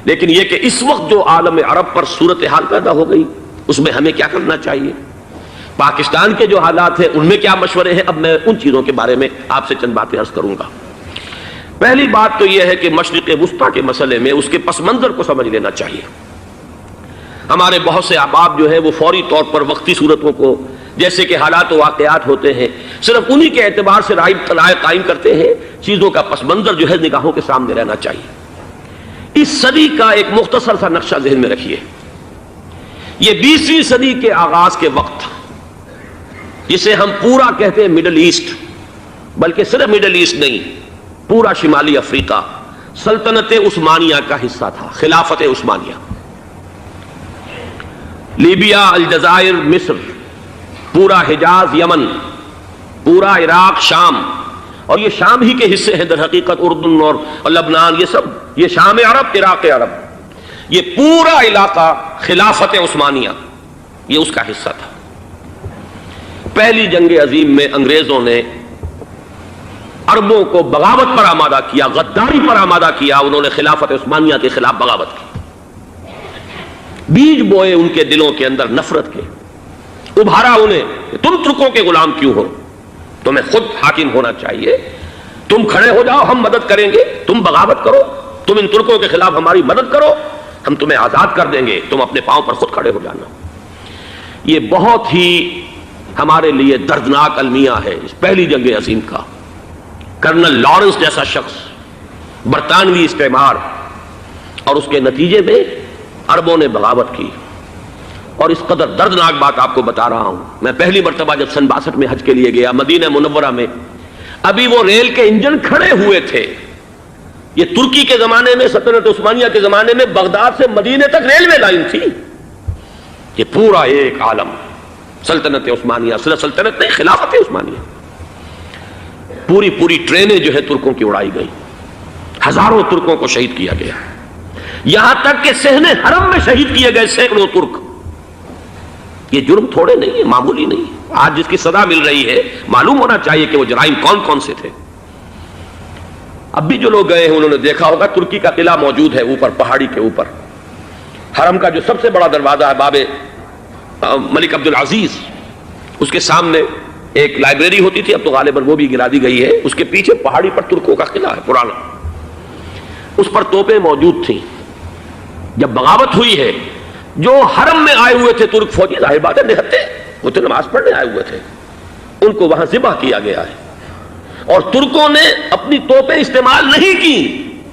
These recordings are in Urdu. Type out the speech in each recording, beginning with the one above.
لیکن یہ کہ اس وقت جو عالم عرب پر صورتحال پیدا ہو گئی اس میں ہمیں کیا کرنا چاہیے، پاکستان کے جو حالات ہیں ان میں کیا مشورے ہیں، اب میں ان چیزوں کے بارے میں آپ سے چند باتیں عرض کروں گا۔ پہلی بات تو یہ ہے کہ مشرق وسطیٰ کے مسئلے میں اس کے پس منظر کو سمجھ لینا چاہیے۔ ہمارے بہت سے احباب جو ہیں وہ فوری طور پر وقتی صورتوں کو، جیسے کہ حالات و واقعات ہوتے ہیں، صرف انہی کے اعتبار سے رائے قائم کرتے ہیں، چیزوں کا پس منظر جو ہے نگاہوں کے سامنے رہنا چاہیے۔ اس صدی کا ایک مختصر سا نقشہ ذہن میں رکھیے۔ یہ 20ویں صدی کے آغاز کے وقت، جسے ہم پورا کہتے ہیں مڈل ایسٹ، بلکہ صرف مڈل ایسٹ نہیں، پورا شمالی افریقہ سلطنت عثمانیہ کا حصہ تھا، خلافت عثمانیہ۔ لیبیا، الجزائر، مصر، پورا حجاز، یمن، پورا عراق، شام، اور یہ شام ہی کے حصے ہیں در حقیقت، اردن اور لبنان، یہ سب یہ شام عرب، عراق عرب، یہ پورا علاقہ خلافت عثمانیہ یہ اس کا حصہ تھا۔ پہلی جنگ عظیم میں انگریزوں نے عربوں کو بغاوت پر آمادہ کیا، غداری پر آمادہ کیا، انہوں نے خلافت عثمانیہ کے خلاف بغاوت کی، بیج بوئے ان کے دلوں کے اندر نفرت کے، ابھارا انہیں کہ تم ترکوں کے غلام کیوں ہو، تمہیں خود حاکم ہونا چاہیے، تم کھڑے ہو جاؤ، ہم مدد کریں گے، تم بغاوت کرو، تم ان ترکوں کے خلاف ہماری مدد کرو، ہم تمہیں آزاد کر دیں گے، تم اپنے پاؤں پر خود کھڑے ہو جانا۔ یہ بہت ہی ہمارے لیے دردناک المیہ ہے اس پہلی جنگ عظیم کا۔ کرنل لارنس جیسا شخص، برطانوی استعمار، اور اس کے نتیجے میں عربوں نے بغاوت کی۔ اور اس قدر دردناک بات آپ کو بتا رہا ہوں، میں پہلی مرتبہ جب سن 62 میں حج کے لیے گیا مدینہ منورہ میں، ابھی وہ ریل کے انجن کھڑے ہوئے تھے۔ یہ ترکی کے زمانے میں، سلطنت عثمانیہ کے زمانے میں بغداد سے مدینے تک ریلوے لائن تھی۔ یہ پورا ایک عالم سلطنت عثمانیہ، صرف سلطنت نہیں، خلافت عثمانیہ، پوری ٹرینیں جو ہے ترکوں کی اڑائی گئی، ہزاروں ترکوں کو شہید کیا گیا، یہاں تک کہ صحن حرم میں شہید کیے گئے سینکڑوں ترک۔ یہ جرم تھوڑے نہیں ہے، معمولی نہیں ہے۔ آج جس کی سزا مل رہی ہے معلوم ہونا چاہیے کہ وہ جرائم کون کون سے تھے۔ اب بھی جو لوگ گئے ہیں انہوں نے دیکھا ہوگا ترکی کا قلعہ موجود ہے اوپر پہاڑی کے اوپر، حرم کا جو سب سے بڑا دروازہ ہے باب ملک عبد العزیز، اس کے سامنے ایک لائبریری ہوتی تھی، اب تو غالباً وہ بھی گرا دی گئی ہے، اس کے پیچھے پہاڑی پر ترکوں کا قلعہ ہے پرانا، اس پر توپیں موجود تھیں۔ جب بغاوت ہوئی ہے، جو حرم میں آئے ہوئے تھے ترک فوجی، ظاہر بات ہے نہتے، وہ تو نماز پڑھنے آئے ہوئے تھے، ان کو وہاں ذبح کیا گیا ہے، اور ترکوں نے اپنی توپیں استعمال نہیں کی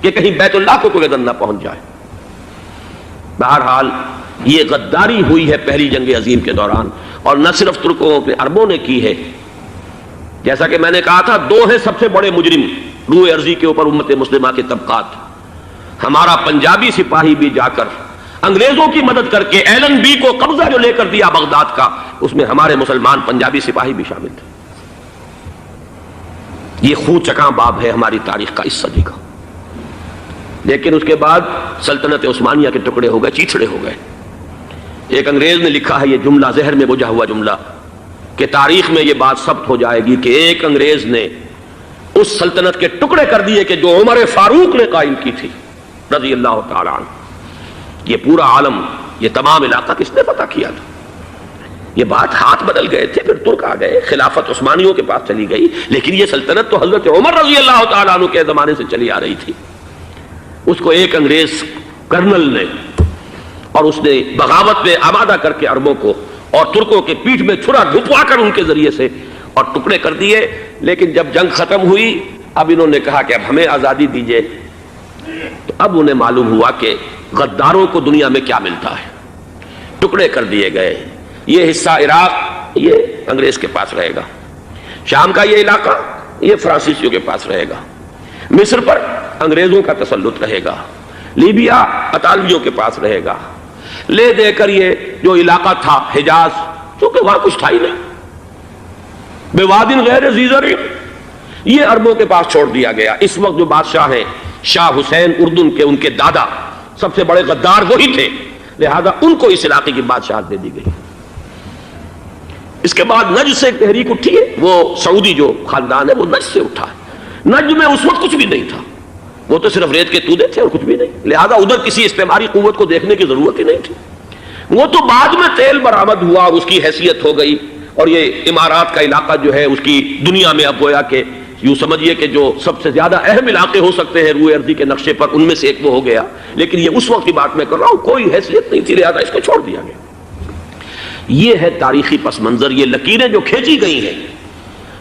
کہ کہیں بیت اللہ کو کوئی اذن نہ پہنچ جائے۔ بہرحال یہ غداری ہوئی ہے پہلی جنگ عظیم کے دوران، اور نہ صرف ترکوں پہ عربوں نے کی ہے۔ جیسا کہ میں نے کہا تھا، دو ہیں سب سے بڑے مجرم روئے ارضی کے اوپر امت مسلمہ کے طبقات۔ ہمارا پنجابی سپاہی بھی جا کر انگریزوں کی مدد کر کے ایلن بی کو قبضہ جو لے کر دیا بغداد کا، اس میں ہمارے مسلمان پنجابی سپاہی بھی شامل تھے۔ یہ خون چکاں باب ہے ہماری تاریخ کا اس صدی کا۔ لیکن اس کے بعد سلطنت عثمانیہ کے ٹکڑے ہو گئے، چیچڑے ہو گئے۔ ایک انگریز نے لکھا ہے، یہ جملہ ذہن میں بجھا ہوا جملہ، کہ تاریخ میں یہ بات ثبت ہو جائے گی کہ ایک انگریز نے اس سلطنت کے ٹکڑے کر دیے کہ جو عمر فاروق نے قائم کی تھی رضی اللہ تعالیٰ عنہ۔ یہ پورا عالم، یہ تمام علاقہ کس نے فتح کیا تھا؟ یہ بات ہاتھ بدل گئے تھے، پھر ترک آ گئے، خلافت عثمانیوں کے پاس چلی گئی، لیکن یہ سلطنت تو حضرت عمر رضی اللہ تعالیٰ عنہ کے زمانے سے چلی آ رہی تھی۔ اس کو ایک انگریز کرنل نے، اور اس نے بغاوت میں آمادہ کر کے عربوں کو اور ترکوں کے پیٹھ میں چھرا گھپوا کر ان کے ذریعے سے اور ٹکڑے کر دیے۔ لیکن جب جنگ ختم ہوئی، اب انہوں نے کہا کہ اب ہمیں آزادی دیجیے، تو اب انہیں معلوم ہوا کہ غداروں کو دنیا میں کیا ملتا ہے۔ ٹکڑے کر دیے گئے۔ یہ حصہ عراق یہ انگریز کے پاس رہے گا، شام کا یہ علاقہ یہ فرانسیسیوں کے پاس رہے گا، مصر پر انگریزوں کا تسلط رہے گا، لیبیا اطالویوں کے پاس رہے گا، لے دے کر یہ جو علاقہ تھا حجاز، چونکہ وہاں کچھ تھا ہی نہیں، بوادن غیر ذی زرع، یہ عربوں کے پاس چھوڑ دیا گیا۔ اس وقت جو بادشاہ ہیں شاہ حسین اردن کے، ان کے دادا سب سے بڑے غدار وہی تھے، لہذا ان کو اس علاقے کی بادشاہت دے دی گئی۔ اس کے بعد نجد سے ایک تحریک اٹھی ہے، وہ سعودی جو خاندان ہے وہ نجد سے اٹھا ہے۔ نجد میں اس وقت کچھ بھی نہیں تھا، وہ تو صرف ریت کے تودے تھے اور کچھ بھی نہیں، لہذا ادھر کسی استعماری قوت کو دیکھنے کی ضرورت ہی نہیں تھی۔ وہ تو بعد میں تیل برآمد ہوا اور اس کی حیثیت ہو گئی، اور یہ امارات کا علاقہ جو ہے اس کی دنیا میں اب گویا کہ یوں سمجھیے کہ جو سب سے زیادہ اہم علاقے ہو سکتے ہیں روئے ارضی کے نقشے پر، ان میں سے ایک وہ ہو گیا۔ لیکن یہ اس وقت کی بات میں کر رہا ہوں، کوئی حیثیت نہیں تھی، لہذا اس کو چھوڑ دیا گیا۔ یہ ہے تاریخی پس منظر، یہ لکیریں جو کھینچی گئی ہیں،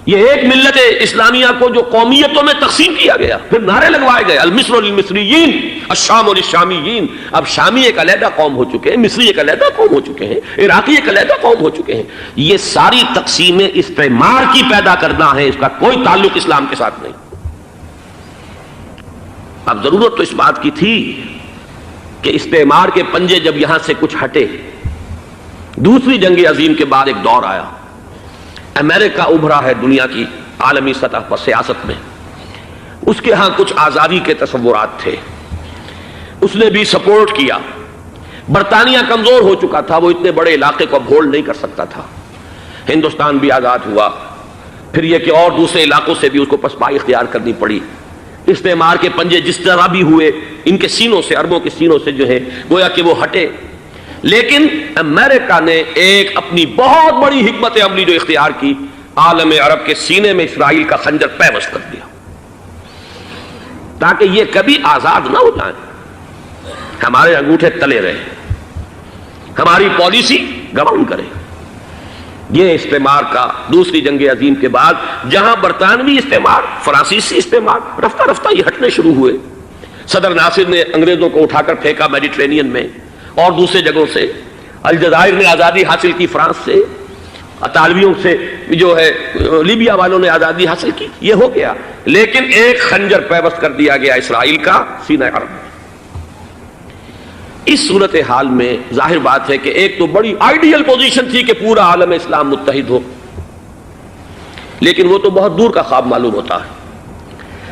یہ ایک ملت اسلامیہ کو جو قومیتوں میں تقسیم کیا گیا، پھر نعرے لگوائے گئے المصر للمصریین الشام للشامیین۔ اب شامی ایک علیحدہ قوم ہو چکے ہیں، مصری ایک علیحدہ قوم ہو چکے ہیں، عراقی ایک علیحدہ قوم ہو چکے ہیں۔ یہ ساری تقسیمیں استعمار کی پیدا کرنا ہے، اس کا کوئی تعلق اسلام کے ساتھ نہیں۔ اب ضرورت تو اس بات کی تھی کہ استعمار کے پنجے جب یہاں سے کچھ ہٹے، دوسری جنگ عظیم کے بعد ایک دور آیا، امریکہ ابھرا ہے دنیا کی عالمی سطح پر سیاست میں، اس کے ہاں کچھ آزادی کے تصورات تھے، اس نے بھی سپورٹ کیا۔ برطانیہ کمزور ہو چکا تھا، وہ اتنے بڑے علاقے کو ہولڈ نہیں کر سکتا تھا۔ ہندوستان بھی آزاد ہوا، پھر یہ کہ اور دوسرے علاقوں سے بھی اس کو پسپائی اختیار کرنی پڑی۔ استعمار کے پنجے جس طرح بھی ہوئے، ان کے سینوں سے، عربوں کے سینوں سے جو ہے گویا کہ وہ ہٹے، لیکن امریکہ نے ایک اپنی بہت بڑی حکمت عملی جو اختیار کی، عالم عرب کے سینے میں اسرائیل کا خنجر پیوست کر دیا تاکہ یہ کبھی آزاد نہ ہو جائیں، ہمارے انگوٹھے تلے رہے، ہماری پالیسی گورن کرے۔ یہ استعمار کا دوسری جنگ عظیم کے بعد جہاں برطانوی استعمار، فرانسیسی استعمار رفتہ رفتہ یہ ہٹنے شروع ہوئے، صدر ناصر نے انگریزوں کو اٹھا کر پھینکا میڈیٹرینین میں اور دوسرے جگہوں سے، الجزائر نے آزادی حاصل کی فرانس سے، اطالویوں سے جو ہے لیبیا والوں نے آزادی حاصل کی، یہ ہو گیا، لیکن ایک خنجر پیوست کر دیا گیا اسرائیل کا سینہ عرب میں۔ اس صورتحال میں ظاہر بات ہے کہ ایک تو بڑی آئیڈیل پوزیشن تھی کہ پورا عالم اسلام متحد ہو، لیکن وہ تو بہت دور کا خواب معلوم ہوتا ہے۔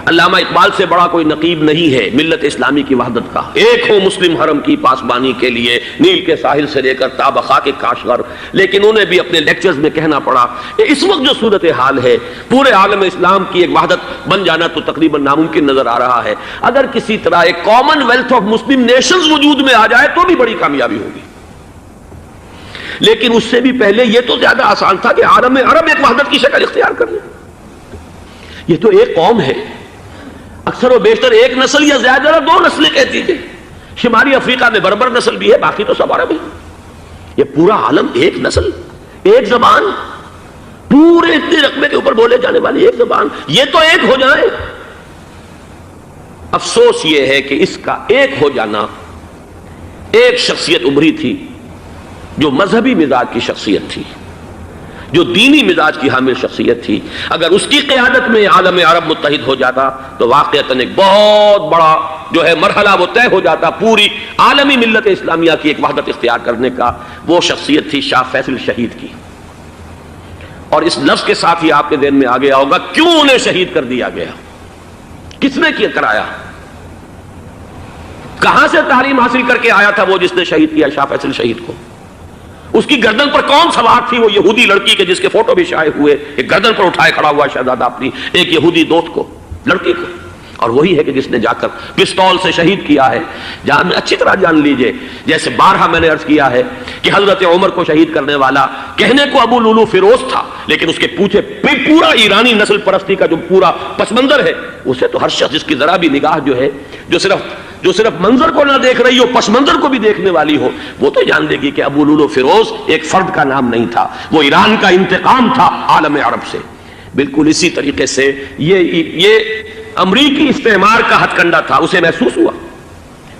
علامہ اقبال سے بڑا کوئی نقیب نہیں ہے ملت اسلامی کی وحدت کا، ایک ہو مسلم حرم کی پاسبانی کے لیے نیل کے ساحل سے لے کر تا خاک کاشغر۔ لیکن انہیں بھی اپنے لیکچرز میں کہنا پڑا کہ اس وقت جو صورتحال ہے، پورے عالم اسلام کی ایک وحدت بن جانا تو تقریباً ناممکن نظر آ رہا ہے۔ اگر کسی طرح ایک common wealth of Muslim nations وجود میں آ جائے تو بھی بڑی کامیابی ہوگی، لیکن اس سے بھی پہلے یہ تو زیادہ آسان تھا کہ عالم عرب ایک وحدت کی شکل اختیار کر لے۔ یہ تو ایک قوم ہے، اکثر و بیشتر ایک نسل یا زیادہ دو نسلیں کہتی تھیں، شمالی افریقہ میں بربر نسل بھی ہے، باقی تو سب عرب ہیں۔ یہ پورا عالم ایک نسل، ایک زبان، پورے اتنے رقبے کے اوپر بولے جانے والی ایک زبان، یہ تو ایک ہو جائے۔ افسوس یہ ہے کہ اس کا ایک ہو جانا، ایک شخصیت ابھری تھی جو مذہبی مزاج کی شخصیت تھی، جو دینی مزاج کی حامل شخصیت تھی، اگر اس کی قیادت میں عالم عرب متحد ہو جاتا تو واقعتاً ایک بہت بڑا جو ہے مرحلہ وہ طے ہو جاتا پوری عالمی ملت اسلامیہ کی ایک وحدت اختیار کرنے کا۔ وہ شخصیت تھی شاہ فیصل شہید کی، اور اس لفظ کے ساتھ ہی آپ کے ذہن میں آ گیا ہوگا کیوں انہیں شہید کر دیا گیا، کس نے کیا کرایا، کہاں سے تعلیم حاصل کر کے آیا تھا وہ جس نے شہید کیا شاہ فیصل شہید کو، اس کی گردن پر کون سوار تھی، وہ یہودی لڑکی کے جس کے فوٹو بھی شائع ہوئے، ایک گردن پر اٹھائے کھڑا ہوا شہزادہ اپنی ایک یہودی دوست کو، لڑکی کو، اور وہی ہے کہ جس نے جا کر پستول سے شہید کیا ہے۔ اچھی طرح جان لیجئے، جیسے بارہا میں نے عرض کیا ہے کہ حضرت عمر کو شہید کرنے والا کہنے کو ابو لولو فیروز تھا، لیکن اس کے پیچھے پورا ایرانی نسل پرستی کا جو پورا پس منظر ہے، اسے تو ہر شخص جس کی ذرا بھی نگاہ جو ہے جو صرف منظر کو نہ دیکھ رہی ہو، پس منظر کو بھی دیکھنے والی ہو، وہ تو جان لے گی کہ ابو لولو فیروز ایک فرد کا نام نہیں تھا، وہ ایران کا انتقام تھا عالم عرب سے۔ بالکل اسی طریقے سے یہ امریکی استعمار کا ہتھ کنڈا تھا، اسے محسوس ہوا۔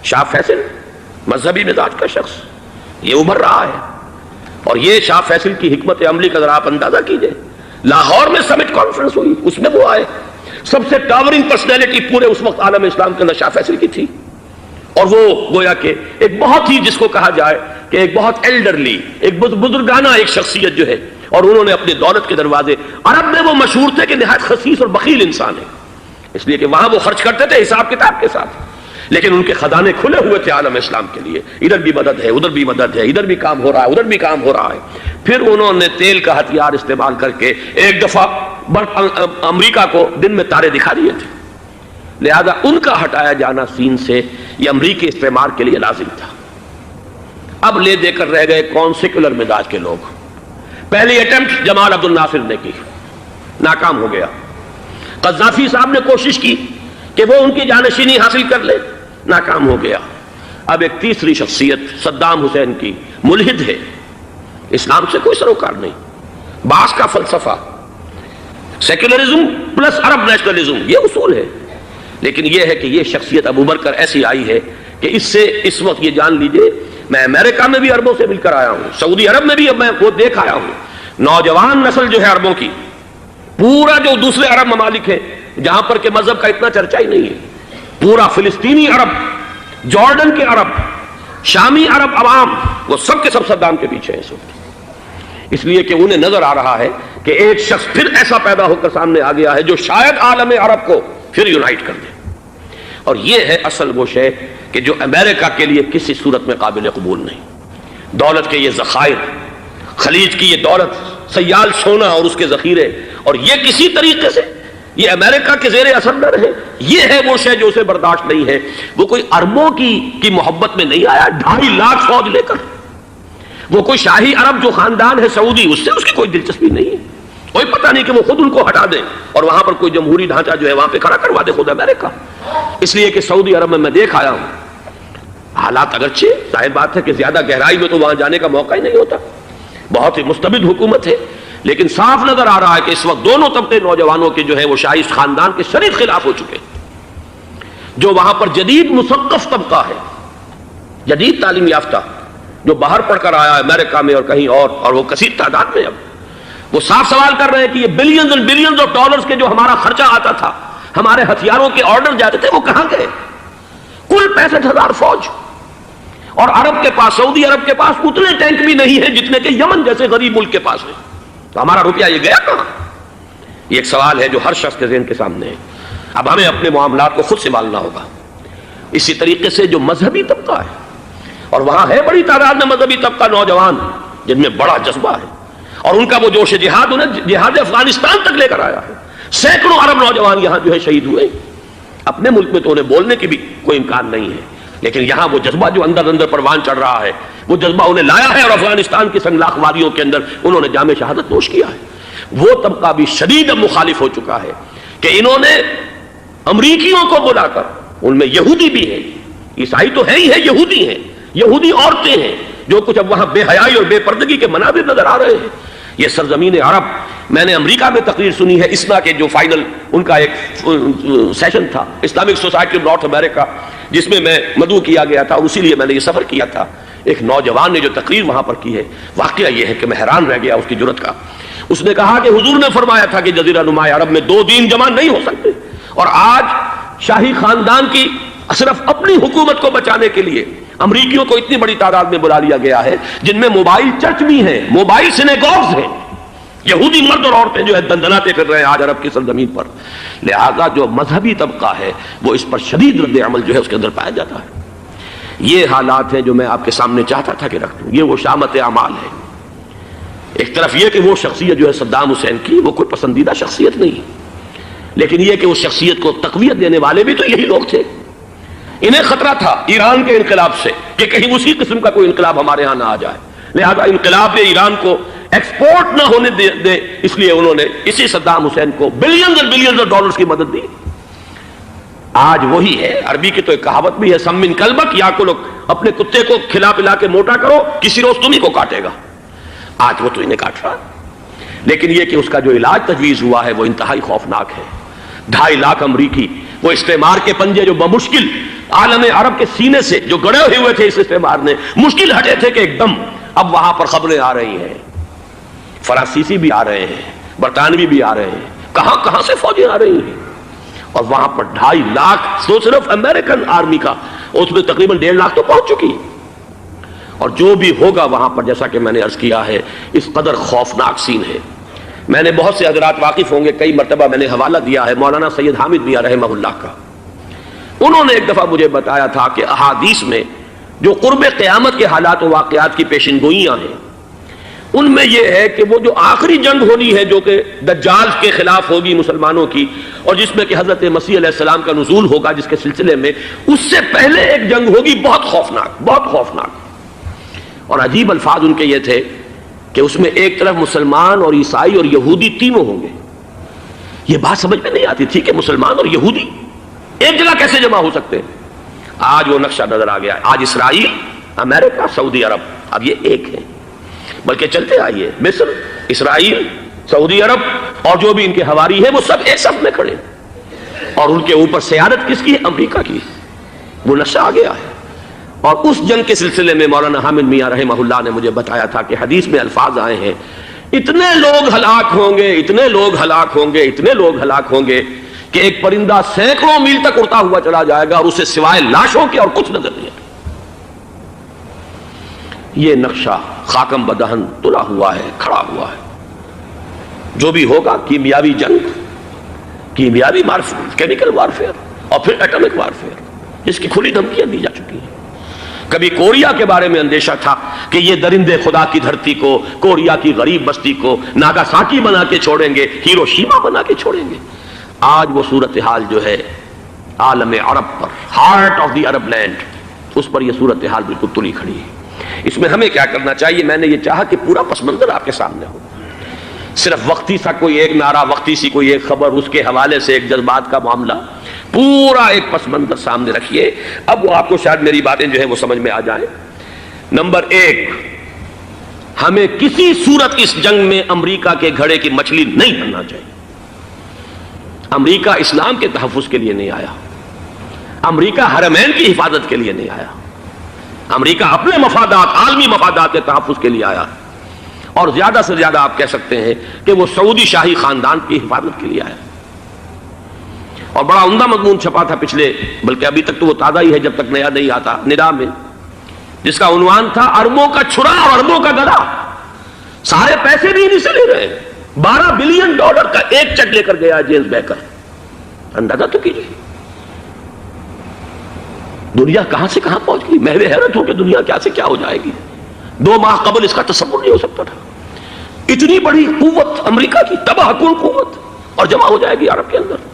شاہ فیصل مذہبی مزاج کا شخص یہ ابھر رہا ہے، اور یہ شاہ فیصل کی حکمت عملی کا ذرا آپ اندازہ کیجئے۔ لاہور میں سمٹ کانفرنس ہوئی، اس میں وہ آئے، سب سے ٹاورنگ پرسنالٹی پورے اس وقت عالم اسلام کے اندر شاہ فیصل کی تھی، اور وہ گویا کہ ایک بہت ہی جس کو کہا جائے کہ ایک بہت ایلڈرلی، ایک بزرگانہ ایک شخصیت جو ہے، اور انہوں نے اپنی دولت کے دروازے، عرب میں وہ مشہور تھے کہ نہایت خسیس اور بخیل انسان ہے، اس لیے کہ وہاں وہ خرچ کرتے تھے حساب کتاب کے ساتھ، لیکن ان کے خزانے کھلے ہوئے تھے عالم اسلام کے لیے، ادھر بھی مدد ہے، ادھر بھی مدد ہے، ادھر بھی کام ہو رہا ہے، ادھر بھی کام ہو رہا ہے۔ پھر انہوں نے تیل کا ہتھیار استعمال کر کے ایک دفعہ امریکہ کو دن میں تارے دکھا دیے تھے، لہذا ان کا ہٹایا جانا سین سے یہ امریکی استعمار کے لیے لازم تھا۔ اب لے دے کر رہ گئے کون سیکولر مزاج کے لوگ۔ پہلی اٹیمپٹ جمال عبد الناصر نے کی، ناکام ہو گیا۔ قذافی صاحب نے کوشش کی کہ وہ ان کی جانشینی حاصل کر لے، ناکام ہو گیا۔ اب ایک تیسری شخصیت صدام حسین کی، ملحد ہے، اسلام سے کوئی سروکار نہیں، باس کا فلسفہ، سیکولرزم پلس عرب نیشنلزم، یہ اصول ہے۔ لیکن یہ ہے کہ یہ شخصیت ابو بکر ایسی آئی ہے کہ اس سے اس وقت یہ جان لیجئے، میں امریکہ میں بھی عربوں سے مل کر آیا ہوں، سعودی عرب میں بھی اب میں وہ دیکھ آیا ہوں، نوجوان نسل جو ہے عربوں کی، پورا جو دوسرے عرب ممالک ہیں جہاں پر کہ مذہب کا اتنا چرچا ہی نہیں ہے، پورا فلسطینی عرب، جارڈن کے عرب، شامی عرب عوام، وہ سب کے سب صدام کے پیچھے ہیں اس وقت، اس لیے کہ انہیں نظر آ رہا ہے کہ ایک شخص پھر ایسا پیدا ہو کر سامنے آ گیا ہے جو شاید عالم عرب کو پھر یونائٹ کر دے۔ اور یہ ہے اصل وہ شے کہ جو امریکہ کے لیے کسی صورت میں قابل قبول نہیں۔ دولت کے یہ ذخائر، خلیج کی یہ دولت، سیال سونا اور اس کے ذخیرے، اور یہ کسی طریقے سے یہ امریکہ کے زیر اثر نہ رہے، یہ ہے وہ شے جو اسے برداشت نہیں ہے۔ وہ کوئی اربوں کی محبت میں نہیں آیا 2.5 لاکھ فوج لے کر، وہ کوئی شاہی عرب جو خاندان ہے سعودی، اس سے اس کی کوئی دلچسپی نہیں ہے، کوئی پتہ نہیں کہ وہ خود ان کو ہٹا دیں اور وہاں پر کوئی جمہوری ڈھانچہ جو ہے وہاں پہ کھڑا کروا دے خود امریکہ۔ اس لیے کہ سعودی عرب میں دیکھ آیا ہوں، حالات اگرچہ ظاہر بات ہے کہ زیادہ گہرائی میں تو وہاں جانے کا موقع ہی نہیں ہوتا، بہت ہی مستبد حکومت ہے، لیکن صاف نظر آ رہا ہے کہ اس وقت دونوں طبقے نوجوانوں کے جو ہے وہ شاہی خاندان کے شدید خلاف ہو چکے ہیں۔ جو وہاں پر جدید مثقف طبقہ ہے، جدید تعلیم یافتہ، جو باہر پڑھ کر آیا ہے امریکہ میں اور کہیں اور وہ کثیر تعداد میں، اب وہ صاف سوال کر رہے ہیں کہ یہ بلینز اور بلینز آف ڈالرز کے جو ہمارا خرچہ آتا تھا، ہمارے ہتھیاروں کے آرڈر جاتے تھے، وہ کہاں گئے؟ کل 65,000 فوج، اور عرب کے پاس، سعودی عرب کے پاس اتنے ٹینک بھی نہیں ہیں جتنے کہ یمن جیسے غریب ملک کے پاس ہے، تو ہمارا روپیہ یہ گیا کہاں؟ یہ ایک سوال ہے جو ہر شخص کے ذہن کے سامنے ہے۔ اب ہمیں اپنے معاملات کو خود سنبھالنا ہوگا۔ اسی طریقے سے جو مذہبی طبقہ ہے، اور وہاں ہے بڑی تعداد میں مذہبی طبقہ نوجوان جن میں بڑا جذبہ ہے، اور ان کا وہ جوش جہاد انہیں جہاد افغانستان تک لے کر آیا ہے۔ سینکڑوں عرب نوجوان یہاں جو ہے شہید ہوئے، اپنے ملک میں تو انہیں بولنے کی بھی کوئی امکان نہیں ہے، لیکن یہاں وہ جذبہ جو اندر اندر پروان چڑھ رہا ہے، وہ جذبہ انہیں لایا ہے، اور افغانستان کی سنگلاخ وادیوں کے اندر انہوں نے جام شہادت نوش کیا ہے۔ وہ طبقہ بھی شدید مخالف ہو چکا ہے کہ انہوں نے امریکیوں کو بلا کر، ان میں یہودی بھی ہیں، عیسائی تو ہے ہی ہے، یہودی ہیں، یہودی عورتیں ہیں، جو کچھ اب وہاں بے حیائی اور بے پردگی کے مناظر نظر آ رہے ہیں۔ یہ سرزمین عرب، میں نے امریکہ میں تقریر سنی ہے اسنا کے جو فائنل ان کا ایک سیشن تھا، اسلامک سوسائٹی آف نارتھ امریکہ، جس میں میں مدعو کیا گیا تھا، اور اسی لیے میں نے یہ سفر کیا تھا۔ ایک نوجوان نے جو تقریر وہاں پر کی ہے، واقعہ یہ ہے کہ میں حیران رہ گیا اس کی جرأت کا۔ اس نے کہا کہ حضور نے فرمایا تھا کہ جزیرہ نما عرب میں 2 دین جمع نہیں ہو سکتے، اور آج شاہی خاندان کی صرف اپنی حکومت کو بچانے کے لیے امریکیوں کو اتنی بڑی تعداد میں بلا لیا گیا ہے، جن میں موبائل چرچ بھی ہیں، موبائل سینیگوگز ہیں، یہودی مرد اور عورتیں جو ہے دندناتے پھر رہے ہیں آج عرب کی سرزمین پر۔ لہذا جو مذہبی طبقہ ہے وہ اس پر شدید رد عمل جو ہے اس کے اندر پایا جاتا ہے۔ یہ حالات ہیں جو میں آپ کے سامنے چاہتا تھا کہ رکھ دوں۔ یہ وہ شامت اعمال ہے۔ ایک طرف یہ کہ وہ شخصیت جو ہے صدام حسین کی، وہ کوئی پسندیدہ شخصیت نہیں، لیکن یہ کہ اس شخصیت کو تقویت دینے والے بھی تو یہی لوگ تھے۔ انہیں خطرہ تھا ایران کے انقلاب سے کہ کہیں اسی قسم کا کوئی انقلاب ہمارے ہاں نہ آ جائے، لہذا انقلاب ایران کو ایکسپورٹ نہ ہونے دے، اس لیے انہوں نے اسی صدام حسین کو بلینز اور بلینز آف ڈالرز کی مدد دی۔ آج وہی ہے، عربی کی تو ایک کہاوت بھی ہے، سم من کلبک، یا کو لوگ اپنے کتے کو کھلا پلا کے موٹا کرو، کسی روز تمہیں کو کاٹے گا۔ آج وہ تو انہیں کاٹ رہا، لیکن یہ کہ اس کا جو علاج تجویز ہوا ہے وہ انتہائی خوفناک ہے۔ 2.5 لاکھ امریکی، وہ استعمار کے پنجے جو بمشکل عالم عرب کے سینے سے جو گڑے ہوئے تھے اس استعمار نے، مشکل ہٹے تھے کہ ایک دم اب وہاں پر خبریں آ رہی ہیں، فرانسیسی بھی آ رہے ہیں، برطانوی بھی آ رہے ہیں، کہاں کہاں سے فوجیں آ رہی ہیں، اور وہاں پر 2.5 لاکھ تو صرف امریکن آرمی کا، اس میں تقریباً 1.5 لاکھ تو پہنچ چکی ہے۔ اور جو بھی ہوگا وہاں پر، جیسا کہ میں نے عرض کیا ہے، اس قدر خوفناک سین ہے۔ میں نے بہت سے حضرات واقف ہوں گے، کئی مرتبہ میں نے حوالہ دیا ہے مولانا سید حامد میاں رحمہ اللہ کا۔ انہوں نے ایک دفعہ مجھے بتایا تھا کہ احادیث میں جو قرب قیامت کے حالات و واقعات کی پیشن گوئیاں ہیں، ان میں یہ ہے کہ وہ جو آخری جنگ ہونی ہے جو کہ دجال کے خلاف ہوگی مسلمانوں کی، اور جس میں کہ حضرت مسیح علیہ السلام کا نزول ہوگا، جس کے سلسلے میں اس سے پہلے ایک جنگ ہوگی بہت خوفناک، بہت خوفناک۔ اور عجیب الفاظ ان کے یہ تھے کہ اس میں ایک طرف مسلمان اور عیسائی اور یہودی تینوں ہوں گے۔ یہ بات سمجھ میں نہیں آتی تھی کہ مسلمان اور یہودی ایک جگہ کیسے جمع ہو سکتے ہیں۔ آج وہ نقشہ نظر آ گیا۔ آج اسرائیل، امریکہ، سعودی عرب اب یہ ایک ہے، بلکہ چلتے آئیے مصر، اسرائیل، سعودی عرب اور جو بھی ان کے حواری ہیں وہ سب ایک صف میں کھڑے ہیں، اور ان کے اوپر سیادت کس کی ہے؟ امریکہ کی۔ وہ نقشہ آ گیا ہے۔ اور اس جنگ کے سلسلے میں مولانا حامد میاں رحمہ اللہ نے مجھے بتایا تھا کہ حدیث میں الفاظ آئے ہیں، اتنے لوگ ہلاک ہوں گے، اتنے لوگ ہلاک ہوں گے، اتنے لوگ ہلاک ہوں گے کہ ایک پرندہ سینکڑوں میل تک اڑتا ہوا چلا جائے گا اور اسے سوائے لاشوں کے اور کچھ نظر نہیں آئے گا۔ یہ نقشہ خاکم بدہن تلا ہوا ہے، کھڑا ہوا ہے۔ جو بھی ہوگا کیمیاوی جنگ، کیمیاوی وارفیئر، کیمیکل وارفیئر اور پھر ایٹمک وارفیئر، جس کی کھلی دھمکیاں دی جا چکی ہیں۔ کبھی کوریا کے بارے میں اندیشہ تھا کہ یہ درندے خدا کی دھرتی کو، کوریا کی غریب بستی کو ناگاساکی بنا کے چھوڑیں گے، ہیروشیما بنا کے چھوڑیں گے۔ آج وہ صورتحال جو ہے عالم عرب پر، heart of the Arab land, اس پر یہ صورتحال بالکل تلی کھڑی ہے۔ اس میں ہمیں کیا کرنا چاہیے؟ میں نے یہ چاہا کہ پورا پس منظر آپ کے سامنے ہو، صرف وقتی سا کوئی ایک نعرہ، وقتی سی کوئی ایک خبر، اس کے حوالے سے ایک جذبات کا معاملہ، پورا ایک پس منظر سامنے رکھیے۔ اب وہ آپ کو شاید میری باتیں جو ہیں وہ سمجھ میں آ جائیں۔ نمبر ایک، ہمیں کسی صورت اس جنگ میں امریکہ کے گھڑے کی مچھلی نہیں بننا چاہیے۔ امریکہ اسلام کے تحفظ کے لیے نہیں آیا، امریکہ حرمین کی حفاظت کے لیے نہیں آیا، امریکہ اپنے مفادات، عالمی مفادات کے تحفظ کے لیے آیا، اور زیادہ سے زیادہ آپ کہہ سکتے ہیں کہ وہ سعودی شاہی خاندان کی حفاظت کے لیے آیا۔ اور بڑا عمدہ مضمون چھپا تھا پچھلے، بلکہ ابھی تک تو وہ تازہ ہی ہے جب تک نیا نہیں آتا، ندا میں، جس کا عنوان تھا اربوں کا چھرا اور اربوں کا گدا۔ سارے پیسے بھی انہیں سے لے رہے ہیں۔ $12 بلین کا ایک چیک لے کر گیا جیمز بیکر۔ اندازہ تو کیجیے دنیا کہاں سے کہاں پہنچ گئی۔ میں حیرت ہوں کہ دنیا کیا سے کیا ہو جائے گی۔ 2 ماہ قبل اس کا تصور نہیں ہو سکتا تھا۔ اتنی بڑی قوت امریکہ کی، تباہ کن قوت، اور جمع ہو جائے گی عرب کے اندر۔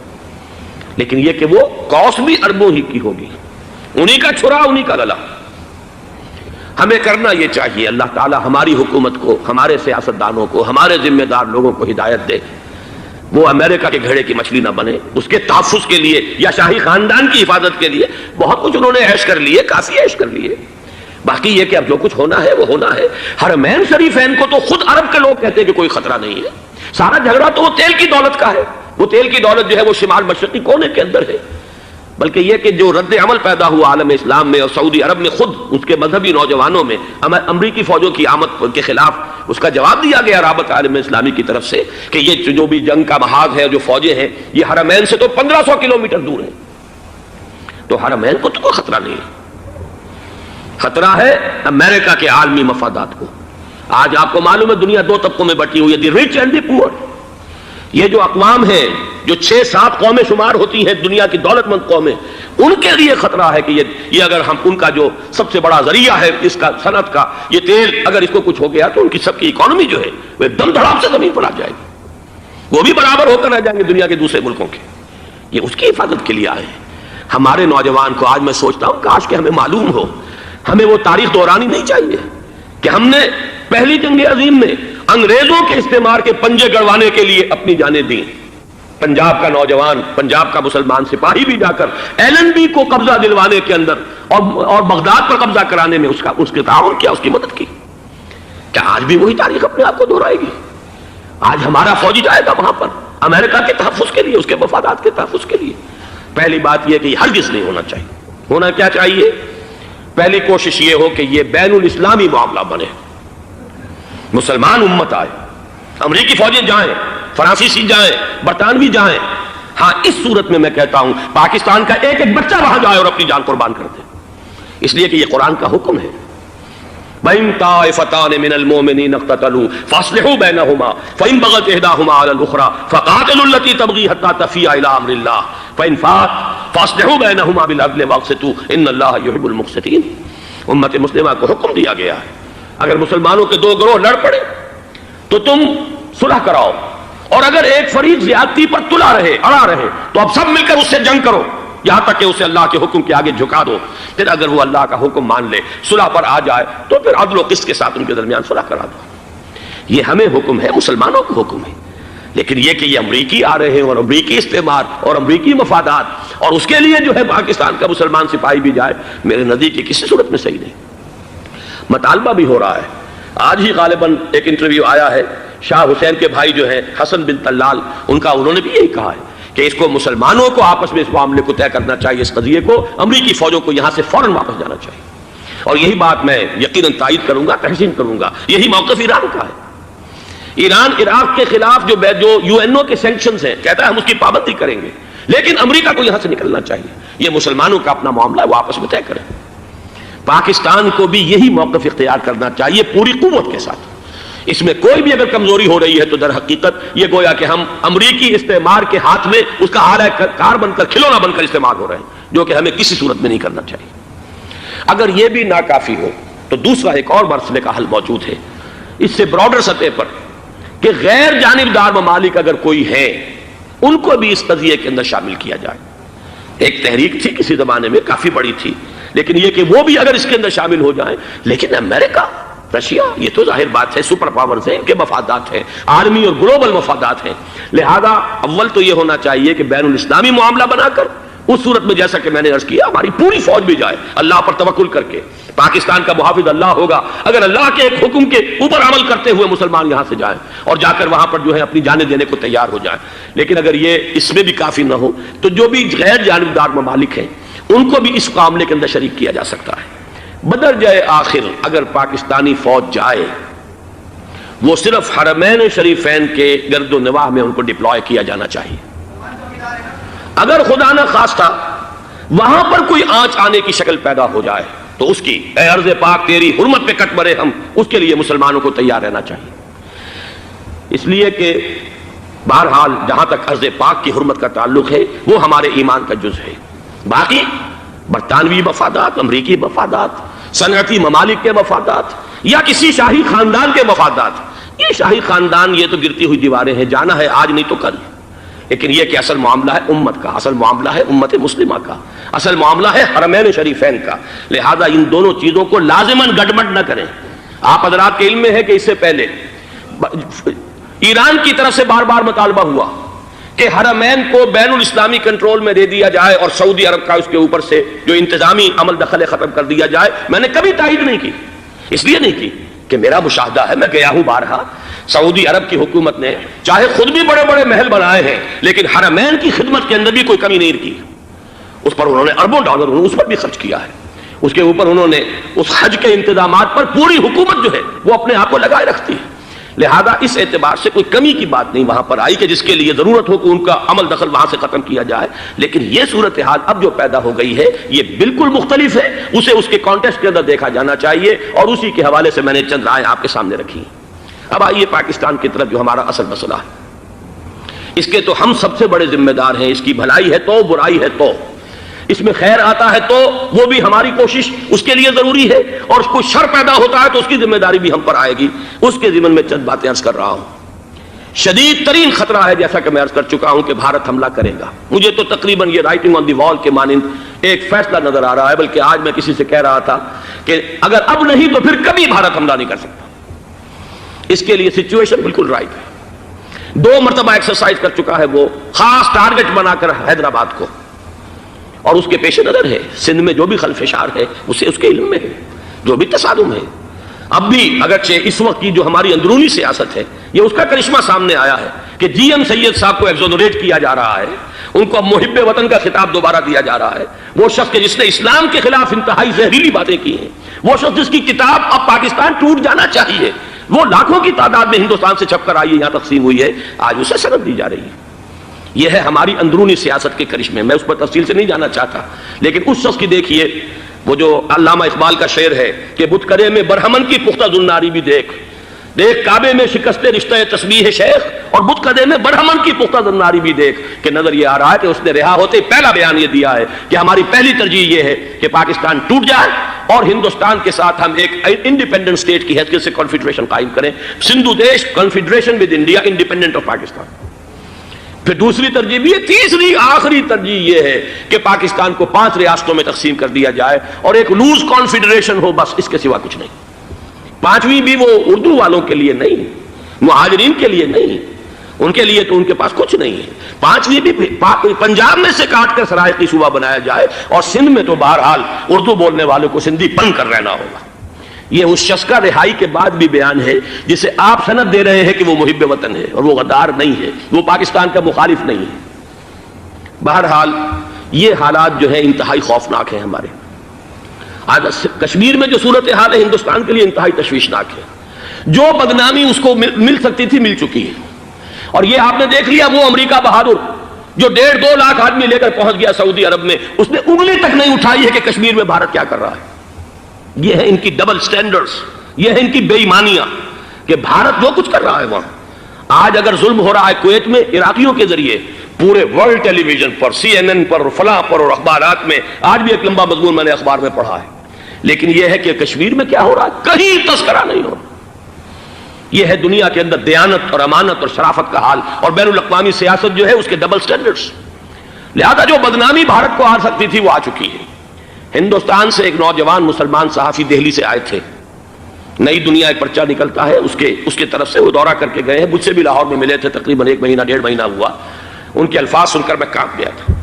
لیکن یہ کہ وہ کاسٹ بھی اربوں ہی کی ہوگی، انہی کا چھرا، انہی کا گلا۔ ہمیں کرنا یہ چاہیے، اللہ تعالی ہماری حکومت کو، ہمارے سیاستدانوں کو، ہمارے ذمہ دار لوگوں کو ہدایت دے، وہ امریکہ کے گھڑے کی مچھلی نہ بنے۔ اس کے تحفظ کے لیے یا شاہی خاندان کی حفاظت کے لیے بہت کچھ انہوں نے عیش کر لیے، کافی عیش کر لیے۔ باقی یہ کہ اب جو کچھ ہونا ہے وہ ہونا ہے۔ حرمین شریفین کو تو خود عرب کے لوگ کہتے ہیں کہ کوئی خطرہ نہیں ہے۔ سارا جھگڑا تو وہ تیل کی دولت کا ہے۔ وہ تیل کی دولت جو ہے وہ شمال مشرقی کونے کے اندر ہے۔ بلکہ یہ کہ جو رد عمل پیدا ہوا عالم اسلام میں اور سعودی عرب میں، خود اس کے مذہبی نوجوانوں میں امریکی فوجوں کی آمد کے خلاف اس کا جواب دیا گیا رابطہ عالم اسلامی کی طرف سے کہ یہ جو بھی جنگ کا محاذ ہے، جو فوجیں ہیں، یہ حرمین سے تو 1500 کلومیٹر دور ہیں، تو حرمین کو تو کوئی خطرہ نہیں ہے۔ خطرہ ہے امریکہ کے عالمی مفادات کو۔ آج آپ کو معلوم ہے دنیا 2 طبقوں میں بٹی ہوئی ہے، دی رچ اینڈ دی پور۔ یہ جو اقوام ہیں، جو 6-7 قومیں شمار ہوتی ہیں دنیا کی دولت مند قومیں، ان کے لیے خطرہ ہے کہ یہ اگر ہم ان کا جو سب سے بڑا ذریعہ ہے اس کا صنعت کا، یہ تیل، اگر اس کو کچھ ہو گیا تو ان کی سب کی اکانومی جو ہے وہ دم دھڑام سے زمین پر آ جائے گی، وہ بھی برابر ہو کر رہ جائیں گے دنیا کے دوسرے ملکوں کے۔ یہ اس کی حفاظت کے لیے آئے ہیں۔ ہمارے نوجوان کو آج میں سوچتا ہوں کاش کہ ہمیں معلوم ہو، ہمیں وہ تاریخ دہرانی نہیں چاہیے کہ ہم نے پہلی جنگ عظیم میں انگریزوں کے استعمار کے پنجے گڑوانے کے لیے اپنی جانیں دیں۔ پنجاب کا نوجوان، پنجاب کا مسلمان سپاہی بھی جا کر LNB کو قبضہ دلوانے کے اندر اور بغداد پر قبضہ کرانے میں اس کے تعاون کیا، اس کی مدد کی۔ کیا آج بھی وہی تاریخ اپنے آپ کو دہرائے گی؟ آج ہمارا فوجی جائے گا وہاں پر امریکہ کے تحفظ کے لیے، اس کے مفادات کے تحفظ کے لیے۔ پہلی بات یہ کہ یہ ہرگز نہیں ہونا چاہیے۔ ہونا کیا چاہیے؟ پہلی کوشش یہ ہو کہ یہ بین الاسلامی معاملہ بنے، مسلمان امت آئے، امریکی فوجیں جائیں، فرانسیسی جائیں، برطانوی جائیں۔ ہاں اس صورت میں کہتا ہوں پاکستان کا ایک ایک بچہ وہاں جائے اور اپنی جان قربان کر دے، اس لیے کہ یہ قرآن کا حکم ہے۔ وَإِن طَائِفَتَانِ مِنَ الْمُؤْمِنِينَ اقْتَتَلُوا فَأَصْلِحُوا بَيْنَهُمَا فَإِن بَغَتْ إِحْدَاهُمَا عَلَى الْأُخْرَى فَقَاتِلُوا الَّتِي تَبْغِي حَتَّى تَفِيءَ إِلَى أَمْرِ اللَّهِ فَإِن فَاءَتْ فَأَصْلِحُوا بَيْنَهُمَا بِالْعَدْلِ وَأَقْسِطُوا إِنَّ اللَّهَ يُحِبُّ الْمُقْسِطِينَ۔ امت مسلمہ کو حکم دیا گیا ہے اگر مسلمانوں کے 2 گروہ لڑ پڑے تو تم صلح کراؤ، اور اگر ایک فریق زیادتی پر تلا رہے، اڑا رہے، تو اب سب مل کر اس سے جنگ کرو یہاں تک کہ اسے اللہ کے حکم کے آگے جھکا دو۔ پھر اگر وہ اللہ کا حکم مان لے، صلح پر آ جائے، تو پھر عدل و قسط کے ساتھ ان کے درمیان صلح کرا دو۔ یہ ہمیں حکم ہے، مسلمانوں کو حکم ہے۔ لیکن یہ کہ یہ امریکی آ رہے ہیں اور امریکی استعمار اور امریکی مفادات، اور اس کے لیے جو ہے پاکستان کا مسلمان سپاہی بھی جائے، میرے نزدیک کسی صورت میں صحیح نہیں۔ مطالبہ بھی ہو رہا ہے، آج ہی غالباً ایک انٹرویو آیا ہے، شاہ حسین کے بھائی جو ہیں حسن بن طلال، انہوں نے بھی یہی کہا ہے کہ اس کو مسلمانوں کو آپس میں اس معاملے کو طے کرنا چاہیے، اس قضیے کو، امریکی فوجوں کو یہاں سے فوراً واپس جانا چاہیے۔ اور یہی بات میں یقیناً تائید کروں گا، تحسین کروں گا، یہی موقف ایران کا ہے۔ ایران عراق کے خلاف جو یو این او کے سینکشنز ہیں، کہتا ہے ہم اس کی پابندی کریں گے، لیکن امریکہ کو یہاں سے نکلنا چاہیے۔ یہ مسلمانوں کا اپنا معاملہ ہے، وہ آپس میں طے کریں۔ پاکستان کو بھی یہی موقف اختیار کرنا چاہیے پوری قوت کے ساتھ۔ اس میں کوئی بھی اگر کمزوری ہو رہی ہے تو در حقیقت یہ گویا کہ ہم امریکی استعمار کے ہاتھ میں اس کا آلہ کار بن کر، کھلونا بن کر استعمال ہو رہے ہیں، جو کہ ہمیں کسی صورت میں نہیں کرنا چاہیے۔ اگر یہ بھی ناکافی ہو تو دوسرا ایک اور مسئلے کا حل موجود ہے، اس سے براڈر سطح پر، کہ غیر جانبدار ممالک اگر کوئی ہیں ان کو بھی اس قضیے کے اندر شامل کیا جائے۔ ایک تحریک تھی کسی زمانے میں، کافی بڑی تھی، لیکن یہ کہ وہ بھی اگر اس کے اندر شامل ہو جائیں، لیکن امریکہ، رشیا، یہ تو ظاہر بات ہے سپر پاورز ہیں، ان کے مفادات ہیں، عالمی اور گلوبل مفادات ہیں، لہذا اول تو یہ ہونا چاہیے کہ بین الاسلامی معاملہ بنا کر، اس صورت میں جیسا کہ میں نے عرض کیا، ہماری پوری فوج بھی جائے اللہ پر توکل کر کے، پاکستان کا محافظ اللہ ہوگا، اگر اللہ کے ایک حکم کے اوپر عمل کرتے ہوئے مسلمان یہاں سے جائیں اور جا کر وہاں پر جو ہے اپنی جانیں دینے کو تیار ہو جائیں۔ لیکن اگر یہ اس میں بھی کافی نہ ہو تو جو بھی غیر جانبدار ممالک ہیں ان کو بھی اس معاملے کے اندر شریک کیا جا سکتا ہے۔ بدرجۂ آخر اگر پاکستانی فوج جائے، وہ صرف حرمین شریفین کے گرد و نواح میں ان کو ڈپلوائے کیا جانا چاہیے۔ اگر خدا نہ خواستہ وہاں پر کوئی آنچ آنے کی شکل پیدا ہو جائے تو اس کی، اے ارض پاک تیری حرمت پہ کٹ مرے ہم، اس کے لیے مسلمانوں کو تیار رہنا چاہیے۔ اس لیے کہ بہرحال جہاں تک ارض پاک کی حرمت کا تعلق ہے وہ ہمارے ایمان کا جز ہے۔ باقی برطانوی مفادات، امریکی مفادات، صنعتی ممالک کے مفادات، یا کسی شاہی خاندان کے مفادات، یہ شاہی خاندان یہ تو گرتی ہوئی دیواریں ہیں، جانا ہے آج نہیں تو کل، لیکن یہ کہ اصل معاملہ ہے امت کا، اصل معاملہ ہے امت مسلمہ کا، اصل معاملہ ہے حرمین شریفین کا، لہذا ان دونوں چیزوں کو لازماً گڈمڈ نہ کریں۔ آپ حضرات کے علم میں ہے کہ اس سے پہلے ایران کی طرف سے بار بار مطالبہ ہوا کہ حرمین کو بین الاسلامی کنٹرول میں دے دیا جائے اور سعودی عرب کا اس کے اوپر سے جو انتظامی عمل دخل ختم کر دیا جائے۔ میں نے کبھی تائید نہیں کی، اس لیے نہیں کی کہ میرا مشاہدہ ہے، میں گیا ہوں بارہا، سعودی عرب کی حکومت نے چاہے خود بھی بڑے بڑے محل بنائے ہیں لیکن حرمین کی خدمت کے اندر بھی کوئی کمی نہیں کی، اس پر انہوں نے اربوں ڈالر اس پر بھی خرچ کیا ہے، اس کے اوپر انہوں نے اس حج کے انتظامات پر پوری حکومت جو ہے وہ اپنے آپ کو لگائے رکھتی ہے۔ لہذا اس اعتبار سے کوئی کمی کی بات نہیں وہاں پر آئی کہ جس کے لیے ضرورت ہو کہ ان کا عمل دخل وہاں سے ختم کیا جائے، لیکن یہ صورتحال اب جو پیدا ہو گئی ہے یہ بالکل مختلف ہے، اسے اس کے کانٹیکسٹ کے اندر دیکھا جانا چاہیے، اور اسی کے حوالے سے میں نے چند رائے آپ کے سامنے رکھی۔ اب آئیے پاکستان کی طرف، جو ہمارا اصل مسئلہ ہے، اس کے تو ہم سب سے بڑے ذمہ دار ہیں، اس کی بھلائی ہے تو، برائی ہے تو، اس میں خیر آتا ہے تو وہ بھی ہماری کوشش اس کے لیے ضروری ہے، اور کوئی شر پیدا ہوتا ہے تو اس کی ذمہ داری بھی ہم پر آئے گی۔ اس کے ضمن میں چند باتیں عرض کر رہا ہوں۔ شدید ترین خطرہ ہے، جیسا کہ میں عرض کر چکا ہوں، کہ بھارت حملہ کرے گا۔ مجھے تو تقریباً یہ رائٹنگ آن دی وال کے مانند ایک فیصلہ نظر آ رہا ہے، بلکہ آج میں کسی سے کہہ رہا تھا کہ اگر اب نہیں تو پھر کبھی بھارت حملہ نہیں کر سکتا۔ اس کے لیے سچویشن بالکل رائٹ ہے۔ 2 مرتبہ ایکسرسائز کر چکا ہے وہ، خاص ٹارگٹ بنا کر حیدرآباد کو، اور اس کے پیش نظر ہے سندھ میں جو بھی خلفشار ہے اسے اس کے علم میں ہے، جو بھی تصادم ہے۔ اب بھی اگرچہ اس وقت کی جو ہماری اندرونی سیاست ہے یہ اس کا کرشمہ سامنے آیا ہے کہ جی ایم سید صاحب کو ایگزونریٹ کیا جا رہا ہے، ان کو محب وطن کا خطاب دوبارہ دیا جا رہا ہے۔ وہ شخص کہ جس نے اسلام کے خلاف انتہائی زہریلی باتیں کی ہیں، وہ شخص جس کی کتاب اب پاکستان ٹوٹ جانا چاہیے، وہ لاکھوں کی تعداد میں ہندوستان سے چھپ کر آئی ہے، یہاں تقسیم ہوئی ہے، آج اسے سند دی جا رہی ہے۔ یہ ہے ہماری اندرونی سیاست کے کرشمے، میں اس پر تفصیل سے نہیں جانا چاہتا، لیکن اس شخص کی دیکھیے، وہ جو علامہ اقبال کا شعر ہے کہ بتکرے میں برہمن کی پختہ زناری بھی دیکھ، دیکھ کعبے میں شکست رشتہ تسبیح شیخ، اور بتکرے میں برہمن کی پختہ زناری بھی دیکھ، کہ نظر یہ آ رہا ہے کہ اس نے رہا ہوتے پہلا بیان یہ دیا ہے کہ ہماری پہلی ترجیح یہ ہے کہ پاکستان ٹوٹ جائے اور ہندوستان کے ساتھ ہم ایک انڈیپینڈنٹ اسٹیٹ کی حیثیت سے کانفیڈریشن قائم کریں، سندھو دیش confederation with India independent of Pakistan. پھر دوسری ترجیح بھی ہے، تیسری آخری ترجیح یہ ہے کہ پاکستان کو 5 ریاستوں میں تقسیم کر دیا جائے اور ایک لوز کانفیڈریشن ہو، بس اس کے سوا کچھ نہیں۔ 5ویں بھی وہ اردو والوں کے لیے نہیں، مہاجرین کے لیے نہیں، ان کے لیے تو ان کے پاس کچھ نہیں ہے۔ 5ویں بھی پنجاب میں سے کاٹ کر سرائیکی صوبہ بنایا جائے اور سندھ میں تو بہرحال اردو بولنے والوں کو سندھی بن کر رہنا ہوگا۔ یہ اس شخص کا رہائی کے بعد بھی بیان ہے جسے آپ سند دے رہے ہیں کہ وہ محب وطن ہے، اور وہ غدار نہیں ہے، وہ پاکستان کا مخالف نہیں ہے۔ بہرحال یہ حالات جو ہے انتہائی خوفناک ہیں ہمارے۔ آج کشمیر میں جو صورتحال ہے ہندوستان کے لیے انتہائی تشویشناک ہے۔ جو بدنامی اس کو مل سکتی تھی مل چکی ہے، اور یہ آپ نے دیکھ لیا، وہ امریکہ بہادر جو 1.5-2 لاکھ آدمی لے کر پہنچ گیا سعودی عرب میں، اس نے انگلی تک نہیں اٹھائی ہے کہ کشمیر میں بھارت کیا کر رہا ہے۔ یہ ہے ان کی ڈبل سٹینڈرڈز، یہ ہے ان کی بے ایمانیاں کہ بھارت جو کچھ کر رہا ہے وہاں۔ آج اگر ظلم ہو رہا ہے کویت میں عراقیوں کے ذریعے، پورے ورلڈ ٹیلی ویژن پر، CNN پر، فلاں پر، اور اخبارات میں، آج بھی ایک لمبا مضمون میں نے اخبار میں پڑھا ہے، لیکن یہ ہے کہ کشمیر میں کیا ہو رہا ہے کہیں تذکرہ نہیں ہو رہا۔ یہ ہے دنیا کے اندر دیانت اور امانت اور شرافت کا حال، اور بین الاقوامی سیاست جو ہے اس کے ڈبل سٹینڈرڈز۔ لہذا جو بدنامی بھارت کو آ سکتی تھی وہ آ چکی ہے۔ ہندوستان سے ایک نوجوان مسلمان صحافی دہلی سے آئے تھے، نئی دنیا ایک پرچہ نکلتا ہے، اس کے طرف سے وہ دورہ کر کے گئے ہیں، مجھ سے بھی لاہور میں ملے تھے، تقریباً 1 مہینہ 1.5 مہینہ ہوا۔ ان کے الفاظ سن کر میں کانپ گیا تھا۔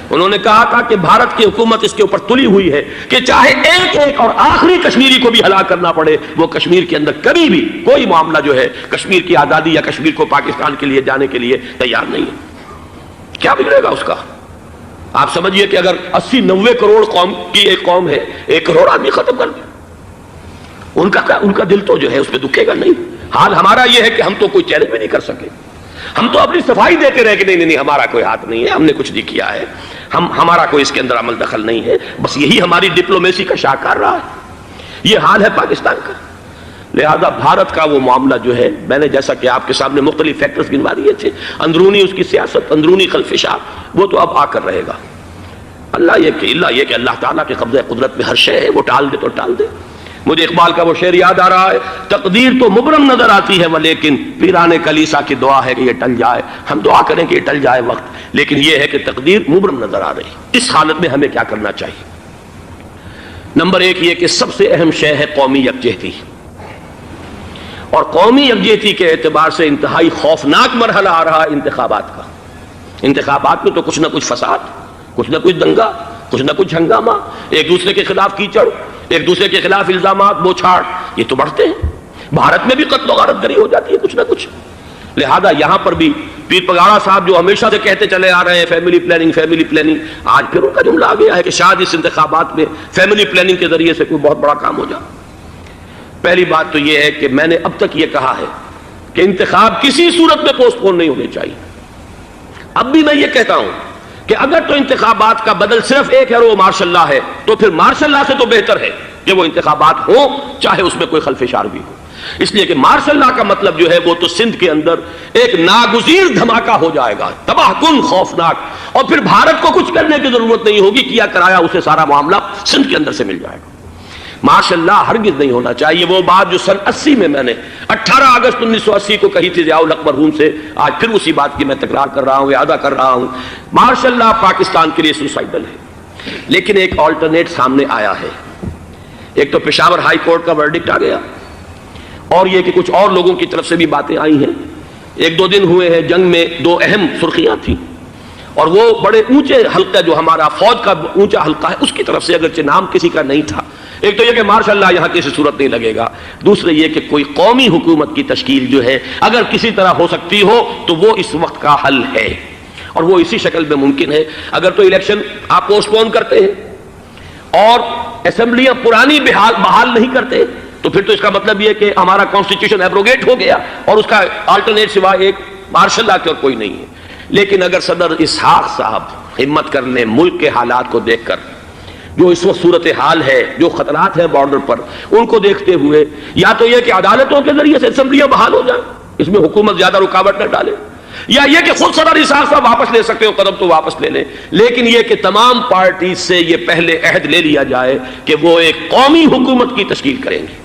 انہوں نے کہا تھا کہ بھارت کی حکومت اس کے اوپر تلی ہوئی ہے کہ چاہے ایک اور آخری کشمیری کو بھی ہلاک کرنا پڑے، وہ کشمیر کے اندر کبھی بھی کوئی معاملہ جو ہے کشمیر کی آزادی یا کشمیر کو پاکستان کے لیے جانے کے لیے تیار نہیں ہے۔ کیا بگڑے گا اس کا؟ آپ سمجھیے کہ اگر 80-90 کروڑ قوم کی ایک قوم ہے، 1 کروڑ آدمی ختم کر دیں، ان کا دل تو جو ہے اس پہ دکھے گا نہیں۔ حال ہمارا یہ ہے کہ ہم تو کوئی چیلنج بھی نہیں کر سکے، ہم تو اپنی صفائی دیتے رہے کہ نہیں ہمارا کوئی ہاتھ نہیں ہے، ہم نے کچھ نہیں کیا ہے، ہمارا کوئی اس کے اندر عمل دخل نہیں ہے، بس یہی ہماری ڈپلومیسی کا شاہکار رہا ہے۔ یہ حال ہے پاکستان کا۔ لہذا بھارت کا وہ معاملہ جو ہے، میں نے جیسا کہ آپ کے سامنے مختلف فیکٹرز گنوا دیے تھے، اندرونی اس کی سیاست، اندرونی خلفشاں، وہ تو اب آ کر رہے گا۔ اللہ یہ کہ اللہ تعالیٰ کے قبضہ قدرت میں ہر شے ہے، وہ ٹال دے تو ٹال دے۔ مجھے اقبال کا وہ شعر یاد آ رہا ہے، تقدیر تو مبرم نظر آتی ہے لیکن پیرانے کلیسا کی دعا ہے کہ یہ ٹل جائے۔ ہم دعا کریں کہ یہ ٹل جائے وقت، لیکن یہ ہے کہ تقدیر مبرم نظر آ رہی۔ اس حالت میں ہمیں کیا کرنا چاہیے؟ نمبر 1 یہ کہ سب سے اہم شے ہے قومی یکجہتی، اور قومی یکجہتی کے اعتبار سے انتہائی خوفناک مرحلہ آ رہا ہے انتخابات کا۔ انتخابات میں تو کچھ نہ کچھ فساد، کچھ نہ کچھ دنگا، کچھ نہ کچھ ہنگامہ، ایک دوسرے کے خلاف کیچڑ، ایک دوسرے کے خلاف الزامات، بوچھاڑ، یہ تو بڑھتے ہیں۔ بھارت میں بھی قتل و غارت گری ہو جاتی ہے کچھ نہ کچھ۔ لہذا یہاں پر بھی پیر پگاڑا صاحب جو ہمیشہ سے کہتے چلے آ رہے ہیں فیملی پلاننگ، آج پھر ان کا جملہ آ گیا ہے کہ شاید اس انتخابات میں فیملی پلاننگ کے ذریعے سے کوئی بہت بڑا کام ہو جائے۔ پہلی بات تو یہ ہے کہ میں نے اب تک یہ کہا ہے کہ انتخاب کسی صورت میں پوسٹ پون نہیں ہونے چاہیے۔ اب بھی میں یہ کہتا ہوں کہ اگر تو انتخابات کا بدل صرف ایک ہے اور وہ مارشل لا ہے، تو پھر مارشل لا سے تو بہتر ہے کہ وہ انتخابات ہوں، چاہے اس میں کوئی خلفشار بھی ہو۔ اس لیے کہ مارشل لا کا مطلب جو ہے وہ تو سندھ کے اندر ایک ناگزیر دھماکہ ہو جائے گا، تباہ کن، خوفناک، اور پھر بھارت کو کچھ کرنے کی ضرورت نہیں ہوگی، کیا کرایا اسے سارا معاملہ سندھ کے اندر سے مل جائے گا۔ مارشل لا ہرگز نہیں ہونا چاہیے۔ وہ بات جو سن 80 میں نے 18 اگست 1980 کو کہی تھی ضیاء الحق مرحوم سے، آج پھر اسی بات کی میں تکرار کر رہا ہوں، ادا کر رہا ہوں۔ مارشل لا پاکستان کے لیے سوسائڈل ہے، لیکن ایک آلٹرنیٹ سامنے آیا ہے۔ ایک تو پشاور ہائی کورٹ کا ورڈکٹ آ گیا، اور یہ کہ کچھ اور لوگوں کی طرف سے بھی باتیں آئی ہیں۔ 1-2 دن ہوئے ہیں، جنگ میں 2 اہم سرخیاں تھیں، اور وہ بڑے اونچے حلقہ جو ہمارا فوج کا اونچا حلقہ ہے اس کی طرف سے، اگرچہ نام کسی کا نہیں تھا۔ ایک تو یہ کہ مارشل لا یہاں کسی صورت نہیں لگے گا، دوسرے یہ کہ کوئی قومی حکومت کی تشکیل جو ہے اگر کسی طرح ہو سکتی ہو تو وہ اس وقت کا حل ہے، اور وہ اسی شکل میں ممکن ہے۔ اگر تو الیکشن آپ پوسٹ پون کرتے ہیں اور اسمبلیاں پرانی بحال نہیں کرتے، تو پھر تو اس کا مطلب یہ کہ ہمارا کانسٹیٹیوشن ایبروگیٹ ہو گیا، اور اس کا آلٹرنیٹ سوائے ایک مارشل لا کے اور کوئی نہیں ہے۔ لیکن اگر صدر اسحاق صاحب ہمت کر لیں، ملک کے حالات کو دیکھ کر، جو اس وقت صورتحال ہے، جو خطرات ہیں بارڈر پر، ان کو دیکھتے ہوئے، یا تو یہ کہ عدالتوں کے ذریعے سے اسمبلیاں بحال ہو جائیں، اس میں حکومت زیادہ رکاوٹ نہ ڈالے، یا یہ کہ خود صدر اسحاق صاحب واپس لے سکتے ہو قدم تو واپس لے لیں، لیکن یہ کہ تمام پارٹی سے یہ پہلے عہد لے لیا جائے کہ وہ ایک قومی حکومت کی تشکیل کریں گے۔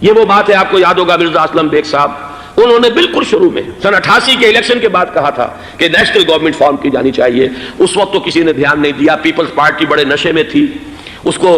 یہ وہ بات ہے، آپ کو یاد ہوگا مرزا اسلم بیگ صاحب، انہوں نے بالکل شروع میں سن 88 کے الیکشن کے بعد کہا تھا کہ نیشنل گورنمنٹ فارم کی جانی چاہیے۔ اس وقت تو کسی نے دھیان نہیں دیا، پیپلز پارٹی بڑے نشے میں تھی، اس کو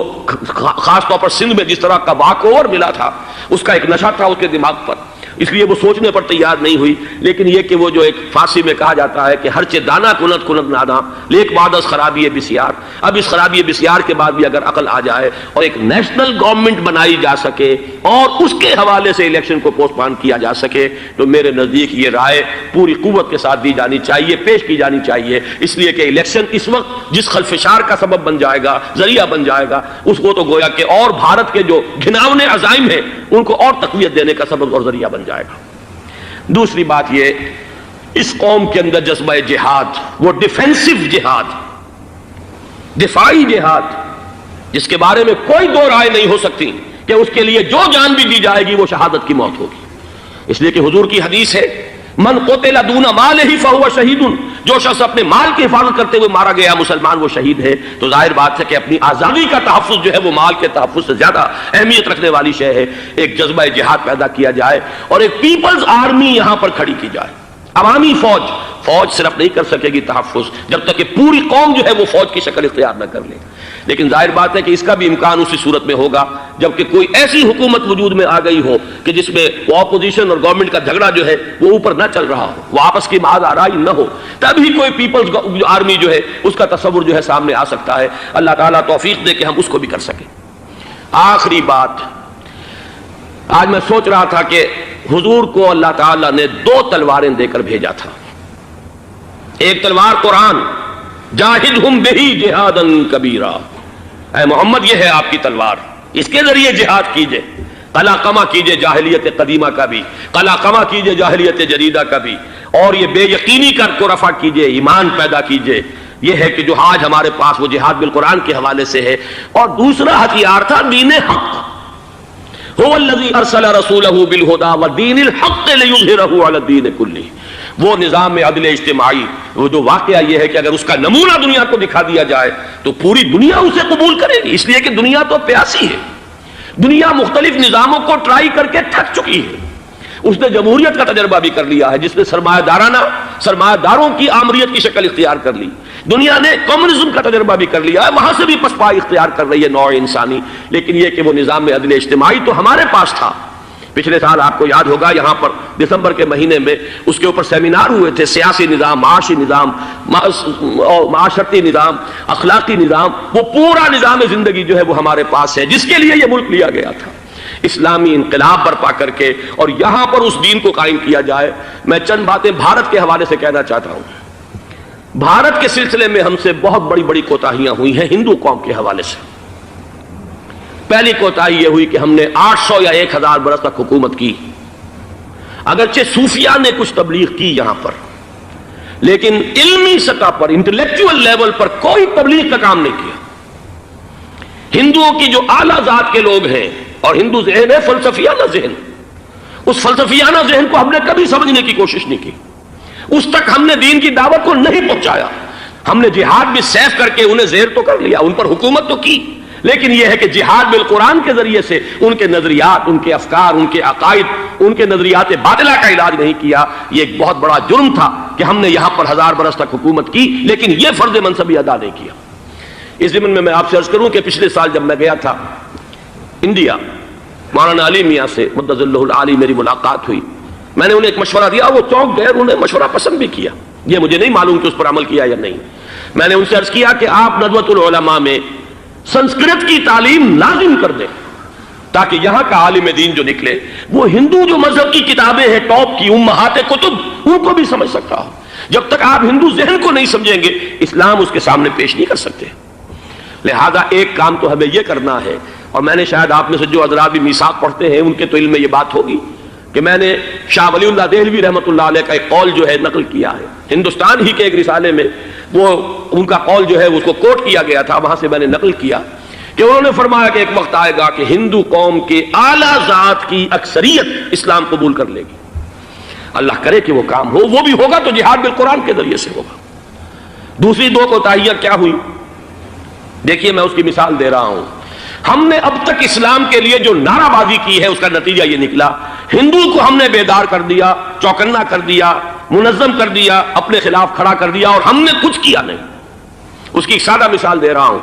خاص طور پر سندھ میں جس طرح کا واک اوور ملا تھا، اس کا ایک نشہ تھا اس کے دماغ پر، اس لیے وہ سوچنے پر تیار نہیں ہوئی۔ لیکن یہ کہ وہ جو ایک فارسی میں کہا جاتا ہے کہ ہرچہ دانا کنت کنت نادا لیک بعد از خرابی بسیار، اب اس خرابی بسیار کے بعد بھی اگر عقل آ جائے اور ایک نیشنل گورنمنٹ بنائی جا سکے اور اس کے حوالے سے الیکشن کو پوسٹ پون کیا جا سکے، تو میرے نزدیک یہ رائے پوری قوت کے ساتھ دی جانی چاہیے، پیش کی جانی چاہیے، اس لیے کہ الیکشن اس وقت جس خلفشار کا سبب بن جائے گا، ذریعہ بن جائے گا، اس کو تو گویا کہ اور بھارت کے جو گھناونے عزائم ہیں ان کو اور تقویت دینے کا سبب اور ذریعہ بن جائے گا۔ دوسری بات یہ، اس قوم کے اندر جذبہ جہاد، وہ ڈیفینسو جہاد، دفاعی جہاد، جس کے بارے میں کوئی دو رائے نہیں ہو سکتی کہ اس کے لیے جو جان بھی دی جائے گی وہ شہادت کی موت ہوگی۔ اس لیے کہ حضور کی حدیث ہے، من قتل دون مالہ فہو شہید، جو شخص اپنے مال کی حفاظت کرتے ہوئے مارا گیا مسلمان وہ شہید ہے۔ تو ظاہر بات ہے کہ اپنی آزادی کا تحفظ جو ہے وہ مال کے تحفظ سے زیادہ اہمیت رکھنے والی شے ہے۔ ایک جذبہ جہاد پیدا کیا جائے اور ایک پیپلز آرمی یہاں پر کھڑی کی جائے، عوامی فوج۔ فوج صرف نہیں کر سکے گی تحفظ جب تک کہ پوری قوم جو ہے وہ فوج کی شکل اختیار نہ کر لے، لیکن ظاہر بات ہے کہ اس کا بھی امکان اسی صورت میں ہوگا جبکہ کوئی ایسی حکومت وجود میں آ گئی ہو کہ جس میں اپوزیشن اور گورنمنٹ کا جھگڑا جو ہے وہ اوپر نہ چل رہا ہو، وہ آپس کی معاذ آرائی نہ ہو، تبھی کوئی پیپلز آرمی جو ہے اس کا تصور جو ہے سامنے آ سکتا ہے۔ اللہ تعالیٰ توفیق دے کہ ہم اس کو بھی کر سکیں۔ آخری بات، آج میں سوچ رہا تھا کہ حضور کو اللہ تعالیٰ نے 2 تلواریں دے کر بھیجا تھا۔ ایک تلوار قرآن، جاہدہم بہی جہادا کبیرا، اے محمد یہ ہے آپ کی تلوار، اس کے ذریعے جہاد کیجئے، قلع قمع کیجئے جاہلیت قدیمہ کا بھی، قلع قمع کیجئے جاہلیت جدیدہ کا بھی، اور یہ بے یقینی کو رفع کیجئے، ایمان پیدا کیجئے۔ یہ ہے کہ جو آج ہمارے پاس وہ جہاد بالقرآن کے حوالے سے ہے۔ اور دوسرا ہتھیار تھا دین حق، هو الذی ارسل رسولہ بالہدی ودین الحق لیظہرہ علی الدین کلہ۔ وہ نظام عدل اجتماعی، وہ جو واقعہ یہ ہے کہ اگر اس کا نمونہ دنیا کو دکھا دیا جائے تو پوری دنیا اسے قبول کرے گی، اس لیے کہ دنیا تو پیاسی ہے، دنیا مختلف نظاموں کو ٹرائی کر کے تھک چکی ہے۔ اس نے جمہوریت کا تجربہ بھی کر لیا ہے جس نے سرمایہ داروں کی آمریت کی شکل اختیار کر لی، دنیا نے کمیونزم کا تجربہ بھی کر لیا ہے، وہاں سے بھی پسپائی اختیار کر رہی ہے نوع انسانی۔ لیکن یہ کہ وہ نظام عدل اجتماعی تو ہمارے پاس تھا۔ پچھلے سال آپ کو یاد ہوگا یہاں پر دسمبر کے مہینے میں اس کے اوپر سیمینار ہوئے تھے، سیاسی نظام، معاشی نظام، معاشرتی نظام، اخلاقی نظام، وہ پورا نظام زندگی جو ہے وہ ہمارے پاس ہے جس کے لیے یہ ملک لیا گیا تھا، اسلامی انقلاب برپا کر کے، اور یہاں پر اس دین کو قائم کیا جائے۔ میں چند باتیں بھارت کے حوالے سے کہنا چاہتا ہوں۔ بھارت کے سلسلے میں ہم سے بہت بڑی بڑی کوتاہیاں ہوئی ہیں ہندو قوم کے حوالے سے۔ پہلی کوتاہی یہ ہوئی کہ ہم نے 800 یا 1000 برس تک حکومت کی، اگرچہ صوفیہ نے کچھ تبلیغ کی یہاں پر، لیکن علمی سطح پر، انٹلیکچوئل لیول پر کوئی تبلیغ کا کام نہیں کیا۔ ہندوؤں کی جو اعلیٰ ذات کے لوگ ہیں، اور ہندو ذہن ہے فلسفیانہ ذہن، اس فلسفیانہ ذہن کو ہم نے کبھی سمجھنے کی کوشش نہیں کی، اس تک ہم نے دین کی دعوت کو نہیں پہنچایا۔ ہم نے جہاد بھی سیف کر کے انہیں زیر تو کر لیا، ان پر حکومت تو کی، لیکن یہ ہے کہ جہاد بالقرآن کے ذریعے سے ان کے نظریات، ان کے افکار، ان کے عقائد، ان کے نظریات باطلہ کا علاج نہیں کیا۔ یہ ایک بہت بڑا جرم تھا کہ ہم نے یہاں پر 1000 برس تک حکومت کی لیکن یہ فرض منصبی ادا نہیں کیا۔ اس ضمن میں آپ سے عرض کروں کہ پچھلے سال جب میں گیا تھا انڈیا، مولانا علی میاں سے مدظ اللہ العالی میری ملاقات ہوئی، میں نے انہیں ایک مشورہ دیا، وہ چونک گئے، انہوں نے مشورہ پسند بھی کیا، یہ مجھے نہیں معلوم کہ اس پر عمل کیا یا نہیں۔ میں نے ان سے عرض کیا کہ آپ ندوۃ العلماء میں سنسکرت کی تعلیم لازم کر دیں تاکہ یہاں کا عالم دین جو نکلے وہ ہندو جو مذہب کی کتابیں ہیں ٹاپ کی امہات کتب ان کو بھی سمجھ سکتا ہو۔ جب تک آپ ہندو ذہن کو نہیں سمجھیں گے اسلام اس کے سامنے پیش نہیں کر سکتے۔ لہذا ایک کام تو ہمیں یہ کرنا ہے، اور میں نے شاید آپ میں سے جو حضرات بھی میثاق پڑھتے ہیں ان کے تو علم میں یہ بات ہوگی کہ میں نے شاہ ولی اللہ دہلوی رحمۃ اللہ علیہ کا ایک قول جو ہے نقل کیا ہے، ہندوستان ہی کے ایک رسالے میں وہ ان کا قول جو ہے اس کو کوٹ کیا گیا تھا، وہاں سے میں نے نقل کیا کہ انہوں نے فرمایا کہ ایک وقت آئے گا کہ ہندو قوم کے اعلیٰ ذات کی اکثریت اسلام قبول کر لے گی، اللہ کرے کہ وہ کام ہو، وہ بھی ہوگا تو جہاد بالقرآن کے ذریعے سے ہوگا۔ دوسری دو کوتاہیاں کیا ہوئی؟ دیکھیے میں اس کی مثال دے رہا ہوں۔ ہم نے اب تک اسلام کے لیے جو نعرہ بازی کی ہے اس کا نتیجہ یہ نکلا، ہندو کو ہم نے بیدار کر دیا، چوکنا کر دیا، منظم کر دیا، اپنے خلاف کھڑا کر دیا، اور ہم نے کچھ کیا نہیں۔ اس کی ایک سادہ مثال دے رہا ہوں۔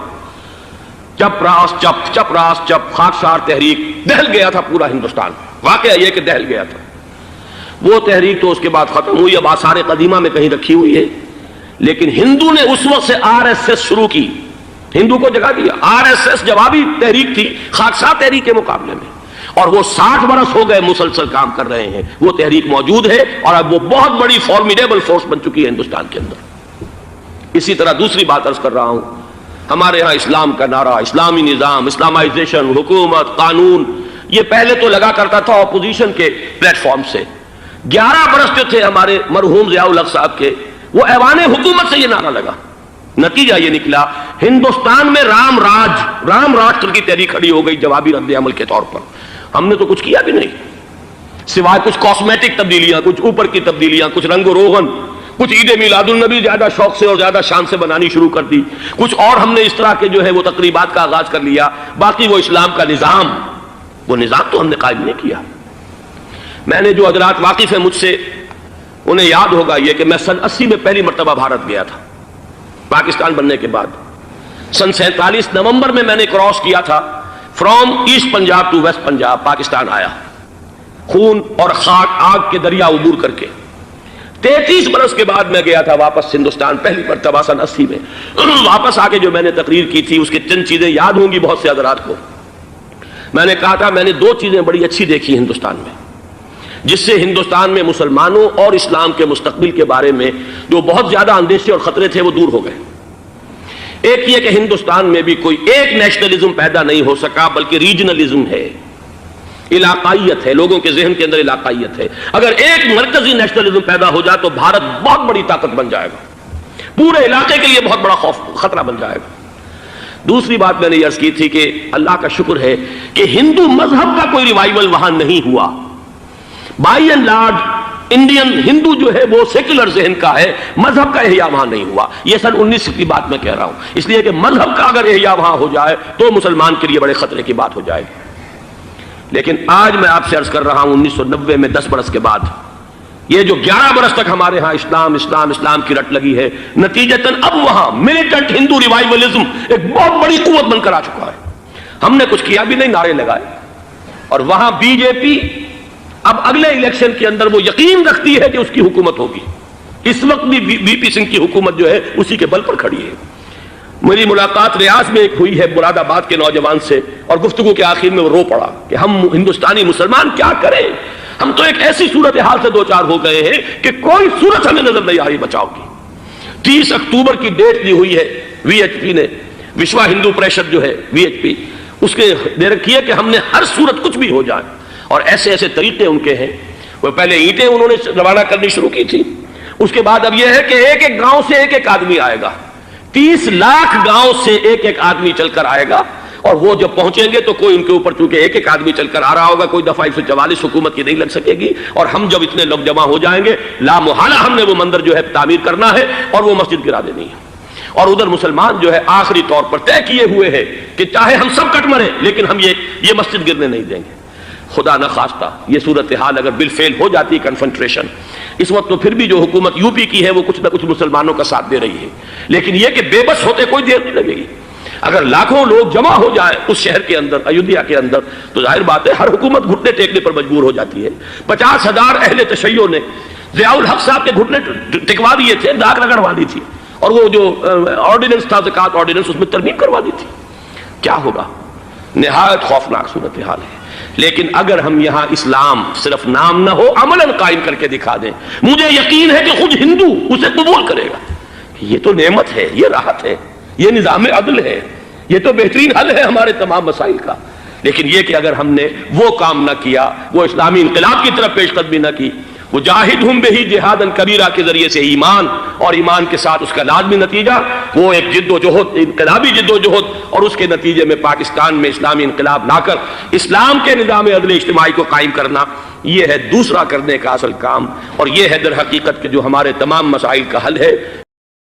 چپ راس چپ، چپ راس چپ، خاکسار تحریک، دہل گیا تھا پورا ہندوستان، واقعہ یہ کہ دہل گیا تھا۔ وہ تحریک تو اس کے بعد ختم ہوئی، اب آثار قدیمہ میں کہیں رکھی ہوئی ہے، لیکن ہندو نے اس وقت سے RSS شروع کی، ہندو کو جگہ دیا۔ RSS جوابی تحریک تھی خاکسار تحریک کے مقابلے میں، اور وہ 60 برس ہو گئے مسلسل کام کر رہے ہیں، وہ تحریک موجود ہے اور اب وہ بہت بڑی فارمیڈیبل فورس بن چکی ہے ہندوستان کے اندر۔ اسی طرح دوسری بات عرض کر رہا ہوں، ہمارے ہاں اسلام کا نعرہ، اسلامی نظام، اسلامائزیشن، حکومت، قانون، یہ پہلے تو لگا کرتا تھا اپوزیشن کے پلیٹ فارم سے۔ 11 برس جو تھے ہمارے مرحوم ضیاء الحق صاحب کے، وہ ایوان حکومت سے یہ نعرہ لگا۔ نتیجہ یہ نکلا ہندوستان میں رام راشٹر کی تحریک کھڑی ہو گئی جوابی رد عمل کے طور پر۔ ہم نے تو کچھ کیا بھی نہیں، سوائے کچھ کاسمیٹک تبدیلیاں، کچھ اوپر کی تبدیلیاں، کچھ رنگ و روغن، کچھ عید میلاد النبی زیادہ شوق سے اور زیادہ شان سے بنانی شروع کر دی، کچھ اور ہم نے اس طرح کے جو ہے وہ تقریبات کا آغاز کر لیا۔ باقی وہ اسلام کا نظام، وہ نظام تو ہم نے قائم نہیں کیا۔ میں نے جو حضرات واقف ہیں مجھ سے، انہیں یاد ہوگا یہ کہ میں سن 80 میں پہلی مرتبہ بھارت گیا تھا، پاکستان بننے کے بعد۔ سن 47 نومبر میں نے کراس کیا تھا، from east Punjab to west Punjab, Pakistan آیا، خون اور خاک آگ کے دریا عبور کر کے۔ 33 برس کے بعد میں گیا تھا واپس ہندوستان، پہلی مرتبہ سن 80 میں۔ واپس آ کے جو میں نے تقریر کی تھی اس کے چند چیزیں یاد ہوں گی بہت سے حضرات کو۔ میں نے کہا تھا میں نے 2 چیزیں بڑی اچھی دیکھی ہندوستان میں، جس سے ہندوستان میں مسلمانوں اور اسلام کے مستقبل کے بارے میں جو بہت زیادہ اندیشے اور خطرے تھے وہ دور ہو گئے۔ ایک یہ کہ ہندوستان میں بھی کوئی ایک نیشنلزم پیدا نہیں ہو سکا، بلکہ ریجنلزم ہے، علاقائیت ہے، لوگوں کے ذہن کے اندر علاقائیت ہے۔ اگر ایک مرکزی نیشنلزم پیدا ہو جائے تو بھارت بہت بڑی طاقت بن جائے گا، پورے علاقے کے لیے بہت بڑا خطرہ بن جائے گا۔ دوسری بات میں نے عرض کی تھی کہ اللہ کا شکر ہے کہ ہندو مذہب کا کوئی ریوائول وہاں نہیں ہوا۔ بائی اینڈ لارج انڈین ہندو جو ہے وہ سیکولر ذہن کا ہے، مذہب کا احیاء وہاں نہیں ہوا۔ یہ سن 19 کی بات میں کہہ رہا ہوں، اس لیے کہ مذہب کا اگر احیاء وہاں ہو جائے تو مسلمان کے لیے بڑے خطرے کی بات ہو جائے گی۔ لیکن آج میں آپ سے عرض کر رہا ہوں 1990 میں 10 برس کے بعد، یہ جو 11 برس تک ہمارے ہاں اسلام کی رٹ لگی ہے، نتیجتاً اب وہاں ملیٹنٹ ہندو ریوائولزم ایک بہت بڑی قوت بن کر آ چکا ہے۔ ہم نے کچھ کیا بھی نہیں، نعرے لگائے، اور وہاں بی جے پی اب اگلے الیکشن کے اندر وہ یقین رکھتی ہے کہ اس کی حکومت ہوگی۔ اس وقت بھی وی پی سنگھ کی حکومت جو ہے اسی کے بل پر کھڑی ہے۔ میری ملاقات ریاض میں ایک ہوئی ہے مراد آباد کے نوجوان سے، اور گفتگو کے آخر میں وہ رو پڑا کہ ہم ہندوستانی مسلمان کیا کریں، ہم تو ایک ایسی صورتحال سے دوچار ہو گئے ہیں کہ کوئی صورت ہمیں نظر نہیں آ رہی بچاؤ کی۔ 30 اکتوبر کی ڈیٹ دی ہوئی ہے VHP نے، وشوا ہندو پریشد جو ہے VHP، اس کے دے رکھی ہے کہ ہم نے ہر صورت کچھ بھی ہو جائے، اور ایسے ایسے طریقے ان کے ہیں۔ وہ پہلے اینٹیں انہوں نے روانہ کرنی شروع کی تھی، اس کے بعد اب یہ ہے کہ ایک ایک گاؤں سے ایک ایک آدمی آئے گا، 30 لاکھ گاؤں سے ایک ایک آدمی چل کر آئے گا، اور وہ جب پہنچیں گے تو کوئی ان کے اوپر چونکہ ایک ایک آدمی چل کر آ رہا ہوگا، کوئی دفعہ 144 حکومت کی نہیں لگ سکے گی، اور ہم جب اتنے لوگ جمع ہو جائیں گے لا محالہ ہم نے وہ مندر جو ہے تعمیر کرنا ہے اور وہ مسجد گرا دینی ہے۔ اور ادھر مسلمان جو ہے آخری طور پر طے کیے ہوئے ہیں کہ چاہے ہم سب کٹ مریں لیکن ہم یہ مسجد گرنے نہیں دیں گے۔ خدا نہ خواستہ یہ صورتحال اگر بالفعل ہو جاتی کنفنٹریشن، اس وقت تو پھر بھی جو حکومت یو پی کی ہے وہ کچھ نہ کچھ مسلمانوں کا ساتھ دے رہی ہے، لیکن یہ کہ بے بس ہوتے کوئی دیر نہیں لگے گی۔ اگر لاکھوں لوگ جمع ہو جائیں اس شہر کے اندر، ایودھیا کے اندر، تو ظاہر بات ہے ہر حکومت گھٹنے ٹیکنے پر مجبور ہو جاتی ہے۔ 50,000 اہل تشیع نے ضیاء الحق صاحب کے گھٹنے ٹکوا دیے تھے، داغ رگڑوا دی تھی، اور وہ جو آرڈیننس تھا زکوٰۃ آرڈیننس اس میں ترمیم کروا دی تھی۔ کیا ہوگا؟ نہایت خوفناک صورتحال ہے۔ لیکن اگر ہم یہاں اسلام صرف نام نہ ہو عملاً قائم کر کے دکھا دیں، مجھے یقین ہے کہ خود ہندو اسے قبول کرے گا۔ یہ تو نعمت ہے، یہ راحت ہے، یہ نظام عدل ہے، یہ تو بہترین حل ہے ہمارے تمام مسائل کا۔ لیکن یہ کہ اگر ہم نے وہ کام نہ کیا، وہ اسلامی انقلاب کی طرف پیش قدمی نہ کی، وجاہدہم بہی جہادن کبیرہ کے ذریعے سے ایمان، اور ایمان کے ساتھ اس کا لازمی نتیجہ وہ ایک جد و جہد، انقلابی جد و جہد، اور اس کے نتیجے میں پاکستان میں اسلامی انقلاب لا کر اسلام کے نظام عدل اجتماعی کو قائم کرنا، یہ ہے دوسرا کرنے کا اصل کام، اور یہ ہے در حقیقت کہ جو ہمارے تمام مسائل کا حل ہے۔